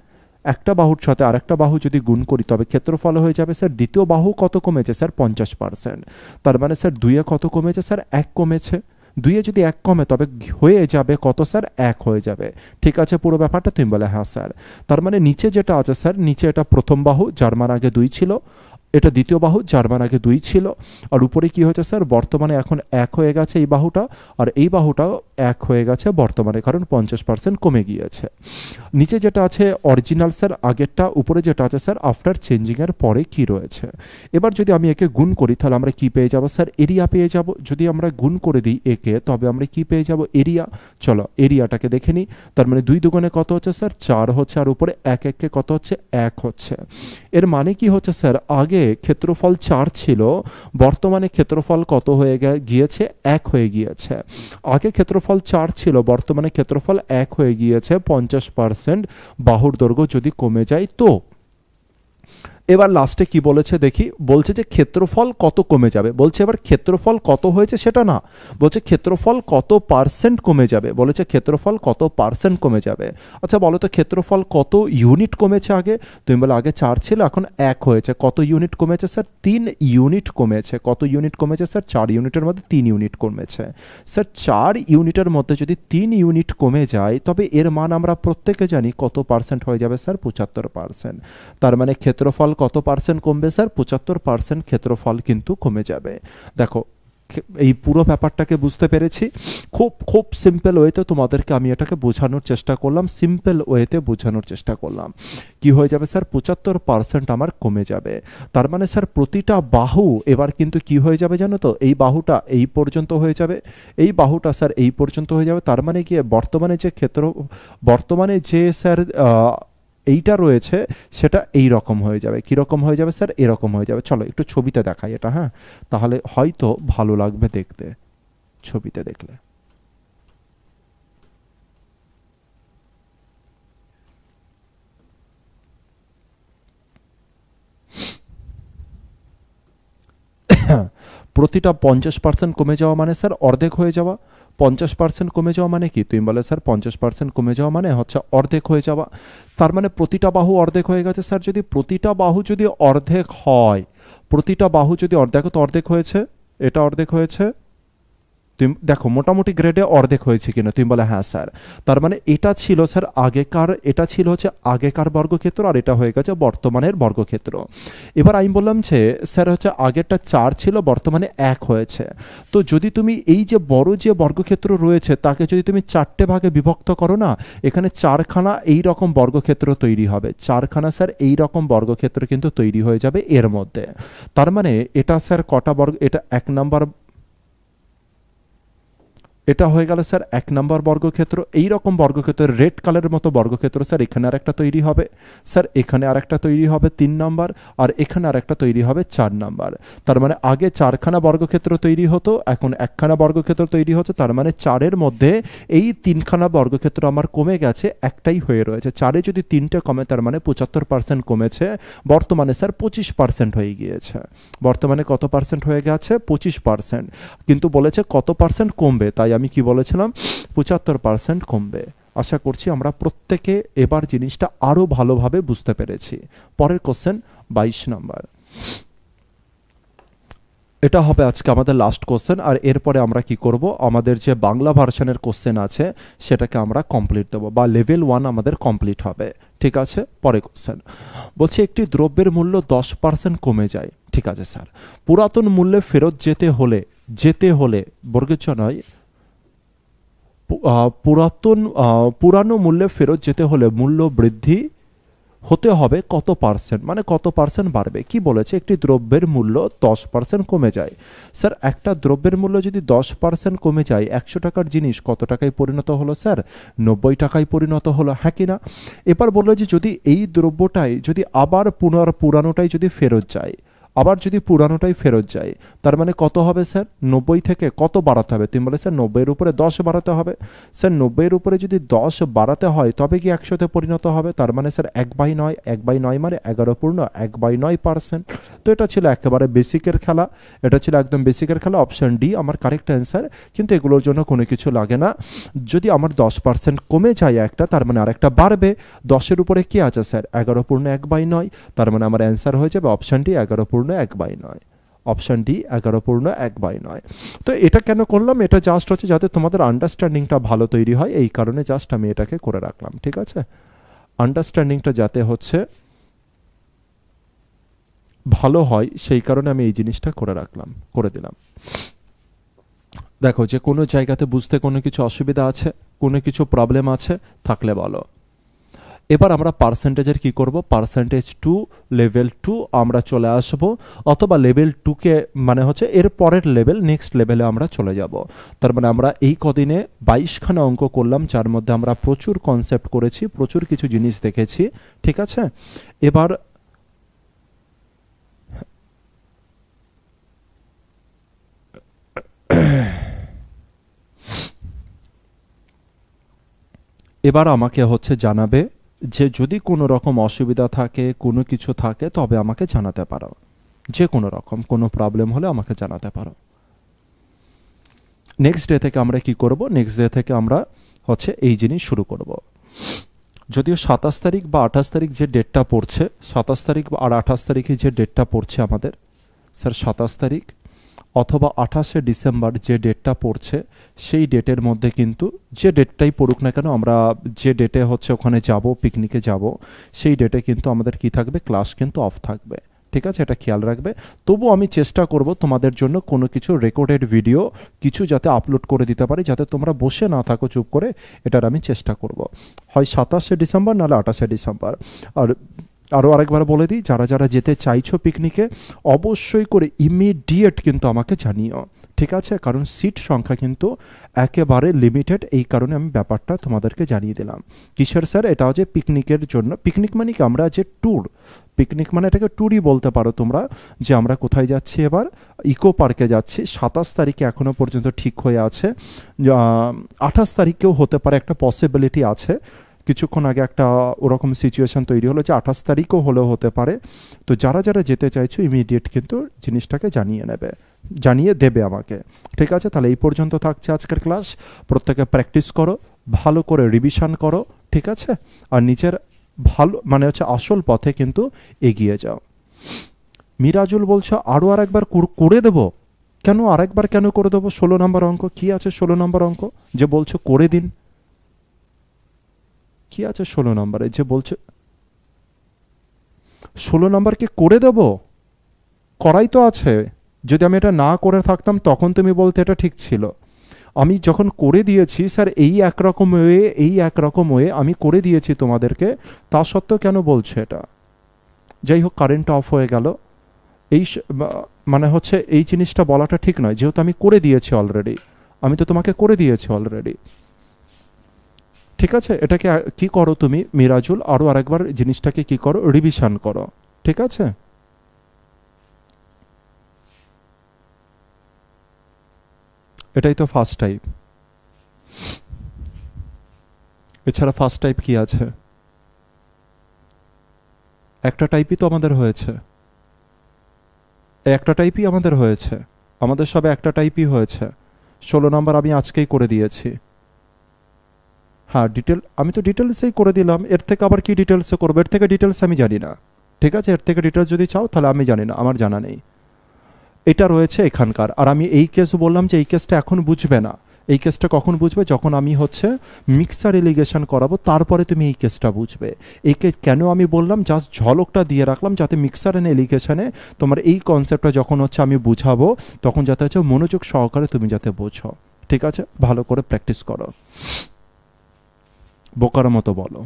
একটা বাহুর সাথে আরেকটা বাহু যদি গুণ করি তবে ক্ষেত্রফল হয়ে যাবে স্যার দ্বিতীয় বাহু কত কমেছে স্যার 50%। তার মানে স্যার 2-এ কত কমেছে স্যার 1 কমেছে। 2-এ যদি 1 কমে তবে হয়ে যাবে কত স্যার 1 হয়ে যাবে। ঠিক আছে পুরো ব্যাপারটা? তুমি বলে হ্যাঁ স্যার। তার মানে নিচে যেটা আছে স্যার, নিচে এটা প্রথম বাহু যার মান আগে 2 ছিল, এটা দ্বিতীয় বাহু যার মান আগে 2 ছিল, আর উপরে কি হয়েছে স্যার বর্তমানে এখন 1 হয়ে গেছে এই বাহুটা, আর এই বাহুটাও 1 হয়ে গেছে বর্তমানে, কারণ 50% কমে গিয়েছে। নিচে যেটা আছে অরিজিনাল স্যার আগেরটা, উপরে যেটা আছে স্যার আফটার চেঞ্জিং এর পরে কি রয়েছে। এবার যদি আমি একে গুণ করি তাহলে আমরা কি পেয়ে যাব স্যার এরিয়া পেয়ে যাব। যদি আমরা গুণ করে দিই একে তবে আমরা কি পেয়ে যাব এরিয়া। চলো এরিয়াটাকে দেখে নিই। তার মানে 2 দুগুণে কত হচ্ছে স্যার 4 হচ্ছে, আর উপরে 1 1 কত হচ্ছে 1 হচ্ছে। এর মানে কি হচ্ছে স্যার আগে ক্ষেত্রফল 4 ছিল, বর্তমানে ক্ষেত্রফল কত হয়ে গিয়েছে 1 হয়ে গিয়েছে। আগে ক্ষেত্রফল 4 ছিল, বর্তমানে ক্ষেত্রফল 1 হয়ে গিয়েছে 50% বাহুর দৈর্ঘ্য যদি কমে যায় তো। এবার লাস্টে কি বলেছে দেখি, বলছে যে ক্ষেত্রফল কত কমে যাবে। বলছে এবার ক্ষেত্রফল কত হয়েছে সেটা না, বলছে ক্ষেত্রফল কত পার্সেন্ট কমে যাবে। বলেছে ক্ষেত্রফল কত পার্সেন্ট কমে যাবে। আচ্ছা বলো তো ক্ষেত্রফল কত ইউনিট কমেছে আগে। তুমি বলে আগে 4 ছিল এখন 1 হয়েছে, কত ইউনিট কমেছে স্যার 3 ইউনিট কমেছে। কত ইউনিট কমেছে স্যার 4 ইউনিটের মধ্যে 3 ইউনিট কমেছে। স্যার 4 ইউনিটের মধ্যে যদি 3 ইউনিট কমে যায় তবে এর মান আমরা প্রত্যেকে জানি কত পার্সেন্ট হয়ে যাবে স্যার 75%। তার মানে ক্ষেত্রফল কত পার্সেন্ট কমবে স্যার 75% ক্ষেত্রফল কিন্তু কমে যাবে। দেখো এই পুরো ব্যাপারটাকে বুঝতে পেরেছি। খুব খুব সিম্পল ওয়েতে তোমাদেরকে আমি এটাকে বোঝানোর চেষ্টা করলাম, সিম্পল ওয়েতে বোঝানোর চেষ্টা করলাম। কি হয়ে যাবে স্যার 75% আমার কমে যাবে। তার মানে স্যার প্রতিটা বাহু এবার কিন্তু কি হয়ে যাবে জানো তো, এই বাহুটা এই পর্যন্ত হয়ে যাবে, এই বাহুটা স্যার এই পর্যন্ত হয়ে যাবে। তার মানে কি বর্তমানে যে স্যার এইটা রয়েছে সেটা এই রকম হয়ে যাবে। কি রকম হয়ে যাবে স্যার এরকম হয়ে যাবে। চলো একটু ছবিতে দেখাই এটা, হ্যাঁ তাহলে হয়তো ভালো লাগবে দেখতে ছবিতে দেখলে। প্রতিটা 50% কমে যাওয়া মানে স্যার অর্ধেক হয়ে যাওয়া। 50% কমে যাওয়া মানে কি, তুমি বলে স্যার 50% কমে যাওয়া মানে হচ্ছে অর্ধেক হয়ে যাওয়া। তার মানে প্রতিটা বাহু অর্ধেক হয়ে গেছে স্যার। যদি প্রতিটা বাহু যদি অর্ধেক হয়, প্রতিটা বাহু যদি অর্ধেক, তো অর্ধেক হয়েছে, এটা অর্ধেক হয়েছে, তুমি দেখো মোটামুটি গ্রেডে অর্ধেক হয়েছে কিনা। তুমি বলে হ্যাঁ স্যার। তার মানে এটা ছিল স্যার আগেকার, এটা ছিল হচ্ছে আগেকার বর্গক্ষেত্র, আর এটা হয়ে গেছে বর্তমানের বর্গক্ষেত্র। এবার আমি বললাম যে স্যার হচ্ছে আগেরটা 4 ছিল, বর্তমানে 1 হয়েছে। তো যদি তুমি এই যে বড় যে বর্গক্ষেত্র রয়েছে তাকে যদি তুমি 4টে ভাগে বিভক্ত করো না, এখানে 4খানা এই রকম বর্গক্ষেত্র তৈরি হবে। 4খানা স্যার এই রকম বর্গক্ষেত্র কিন্তু তৈরি হয়ে যাবে এর মধ্যে। তার মানে এটা স্যার কটা বর্গ, এটা 1 নাম্বার, এটা হয়ে গেল স্যার 1 নম্বর বর্গক্ষেত্র। এই রকম বর্গক্ষেত্র রেড কালারের মতো বর্গক্ষেত্র স্যার এখানে আরেকটা তৈরি হবে, স্যার এখানে আরেকটা তৈরি হবে 3 নম্বর, আর এখানে আরেকটা তৈরি হবে 4 নম্বর। তার মানে আগে 4খানা বর্গক্ষেত্র তৈরি হতো, এখন 1খানা বর্গক্ষেত্র তৈরি হচ্ছে। তার মানে 4-এর মধ্যে এই 3খানা বর্গক্ষেত্র আমার কমে গেছে, একটাই হয়ে রয়েছে। 4-এ যদি 3টে কমে তার মানে 75% কমেছে, বর্তমানে স্যার 25% হয়ে গিয়েছে। বর্তমানে কত পার্সেন্ট হয়ে গেছে 25%। কিন্তু বলেছে কত পার্সেন্ট কমবে, তাই আমি কি বলেছিলাম 75% কমবে। আশা করছি আমরা প্রত্যেকে এবার জিনিসটা আরো ভালোভাবে বুঝতে পেরেছি। পরের কোশ্চেন 22 নম্বর, এটা হবে আজকে আমাদের লাস্ট কোশ্চেন। আর এরপরে আমরা কি করব, আমাদের যে বাংলা ভার্সনের কোশ্চেন আছে সেটাকে আমরা কমপ্লিট দেবো, বা লেভেল 1 আমাদের কমপ্লিট হবে। ঠিক আছে, পরে কোশ্চেন বলছে একটি দ্রব্যের মূল্য 10% কমে যায়। ঠিক আছে স্যার, পুরাতন মূল্যে ফেরত যেতে হলে বর্গের নয়, পুরানো মূল্যে ফেরত যেতে হলে মূল্য বৃদ্ধি হতে হবে কত পার্সেন্ট, মানে কত পার্সেন্ট বাড়বে। কি বলেছে, একটি দ্রব্যের মূল্য 10% কমে যায়। স্যার একটা দ্রব্যের মূল্য যদি 10% কমে যায়, 100 টাকার জিনিস কত টাকায় পরিণত হলো স্যার 90 টাকায় পরিণত হলো, হ্যাঁ কি না। এবার বললো যে যদি এই দ্রব্যটাই যদি আবার পুরানোটাই যদি ফেরত যায়, আবার যদি পুরানোটাই ফেরত যায়, তার মানে কত হবে স্যার? 90 থেকে কত বাড়াতে হবে? তুমি বলে স্যার 90-এর উপরে 10 বাড়াতে হবে। স্যার 90-এর উপরে যদি 10 বাড়াতে হয় তবে কি 100-তে পরিণত হবে? তার মানে স্যার 1/9, 1/9 মানে 11.1/9%। তো এটা ছিল একেবারে বেসিকের খেলা, এটা ছিল একদম বেসিকের খেলা। অপশন ডি আমার কারেক্ট অ্যান্সার। কিন্তু এগুলোর জন্য কোনো কিছু লাগে না। যদি আমার 10% কমে যায় একটা, তার মানে আরেকটা বাড়বে। 10-এর উপরে কি আছে স্যার? 11.1/9। তার মানে আমার অ্যান্সার হয়ে যাবে অপশন ডি 11.1/9। Option D 11.1/9। তো এটা কেন করলাম? এটা জাস্ট হচ্ছে যাতে তোমাদের আন্ডারস্ট্যান্ডিংটা ভালো তৈরি হয়, এই কারণে জাস্ট আমি এটাকে করে রাখলাম। ঠিক আছে, আন্ডারস্ট্যান্ডিংটা যাতে হচ্ছে ভালো হয় সেই কারণে আমি এই জিনিসটা করে রাখলাম, করে দিলাম। দেখো, যে কোনো জায়গাতে বুঝতে কোনো কিছু অসুবিধা আছে, কোনো কিছু প্রবলেম আছে থাকলে বলো। এবার আমরা পার্সেন্টেজের কি করব? পার্সেন্টেজ টু লেভেল 2 আমরা চলে আসব, অথবা লেভেল 2কে মানে হচ্ছে এর পরের লেভেল, নেক্সট লেভেলে আমরা চলে যাব। তার মানে আমরা এই কদিনে 22খানা অঙ্ক করলাম, যার মধ্যে আমরা প্রচুর কনসেপ্ট করেছি, প্রচুর কিছু জিনিস দেখেছি। ঠিক আছে, এবার এবার আমাকে হচ্ছে জানাবে যে যদি কোনো রকম অসুবিধা থাকে, কোনো কিছু থাকে, তবে আমাকে জানাতে পারো। যে কোনো রকম কোনো প্রবলেম হলে আমাকে জানাতে পারো। নেক্সট ডে থেকে আমরা কি করব? নেক্সট ডে থেকে আমরা হচ্ছে এই জিনিস শুরু করব। যদিও 27 তারিখ বা 28 তারিখ যে ডেটটা পড়ছে, 27 তারিখ আর 28 তারিখে যে ডেটটা পড়ছে আমাদের, স্যার 27 তারিখ অথবা 28শে ডিসেম্বর যে ডেটটা পড়ছে, সেই ডেটের মধ্যে কিন্তু যে ডেটটাই পড়ুক না কেন, আমরা যে ডেটে হচ্ছে ওখানে যাব, পিকনিকে যাব, সেই ডেটে কিন্তু আমাদের কি থাকবে? ক্লাস কিন্তু অফ থাকবে। ঠিক আছে, এটা খেয়াল রাখবে। তবু আমি চেষ্টা করব তোমাদের জন্য কোনো কিছু রেকর্ডেড ভিডিও কিছু যাতে আপলোড করে দিতে পারি, যাতে তোমরা বসে না থাকো চুপ করে, এটার আমি চেষ্টা করব। হয় 27শে ডিসেম্বর, নাহলে 28শে ডিসেম্বর। আর আরও আরেকবার বলে দিই, যারা যারা যেতে চাইছো পিকনিকে, অবশ্যই করে ইমিডিয়েট কিন্তু আমাকে জানিও। ঠিক আছে, কারণ সিট সংখ্যা কিন্তু একেবারে লিমিটেড, এই কারণে আমি ব্যাপারটা তোমাদেরকে জানিয়ে দিলাম। কিসের স্যার? এটা হচ্ছে পিকনিকের জন্য। পিকনিক মানে কি? আমরা যে ট্যুর, পিকনিক মানে এটাকে ট্যুরই বলতে পারো তোমরা। যে আমরা কোথায় যাচ্ছি? এবার ইকো পার্কে যাচ্ছি। 27 তারিখে এখনও পর্যন্ত ঠিক হয়ে আছে, 28 তারিখেও হতে পারে, একটা পসিবিলিটি আছে। কিছুক্ষণ আগে একটা ওরকম সিচুয়েশান তৈরি হলো যে 28 তারিখও হলেও হতে পারে। তো যারা যারা যেতে চাইছো ইমিডিয়েট কিন্তু জিনিসটাকে জানিয়ে দেবে আমাকে। ঠিক আছে, তাহলে এই পর্যন্ত থাকছে আজকের ক্লাস। প্রত্যেকে প্র্যাকটিস করো, ভালো করে রিভিশন করো। ঠিক আছে, আর নিজের ভালো মানে হচ্ছে আসল পথে কিন্তু এগিয়ে যাও। মিরাজুল বলছো আরও আরেকবার করে দেবো? কেন আরেকবার কেন করে দেবো? 16 নম্বর অঙ্ক কি আছে? 16 নম্বর অঙ্ক যে বলছো করে দিন, কি আছে 16 নম্বরে যে বলছে? 16 নম্বরকে করে দেব? করাই তো আছে। যদি আমি এটা না করে থাকতাম তখন তুমি বলতে এটা ঠিক ছিল। আমি যখন করে দিয়েছি স্যার এই একরকম ওয়ে আমি করে দিয়েছি তোমাদেরকে, তা সত্ত্বেও কেন বলছো এটা? যাই হোক, কারেন্ট অফ হয়ে গেল। মানে হচ্ছে এই জিনিসটা বলাটা ঠিক নয়, যেহেতু আমি করে দিয়েছি অলরেডি। আমি তো তোমাকে করে দিয়েছি অলরেডি। ঠিক আছে, এটাকে কি করো তুমি মিরাজুল, আরও আরেকবার জিনিসটাকে কি করো? রিভিশন করো। ঠিক আছে, এটাই তো ফার্স্ট টাইপ। এছাড়া ফার্স্ট টাইপ কি আছে? একটা টাইপই তো আমাদের হয়েছে, একটা টাইপই আমাদের হয়েছে, আমাদের সবে একটা টাইপই হয়েছে। 16 নম্বর আমি আজকেই করে দিয়েছি। হ্যাঁ, আমি তো ডিটেলসেই করে দিলাম। এর থেকে আবার কি ডিটেলসে করবো? এর থেকে ডিটেলস আমি জানি না। ঠিক আছে, এর থেকে ডিটেলস যদি চাও তাহলে আমি জানি না, আমার জানা নেই। এটা রয়েছে এখানকার। আর আমি এই কেস বললাম যে এই কেসটা এখন বুঝবে না। এই কেসটা কখন বুঝবে? যখন আমি হচ্ছে মিক্সার এলিগেশন করাবো, তারপরে তুমি এই কেসটা বুঝবে। এই কেস কেন আমি বললাম, জাস্ট ঝলকটা দিয়ে রাখলাম, যাতে মিক্সার অ্যান্ড এলিগেশনে তোমার এই কনসেপ্টটা যখন হচ্ছে আমি বুঝাবো, তখন যাতে হচ্ছে মনোযোগ সহকারে তুমি যাতে বোঝো। ঠিক আছে, ভালো করে প্র্যাকটিস করো, বোকার মতো বলো।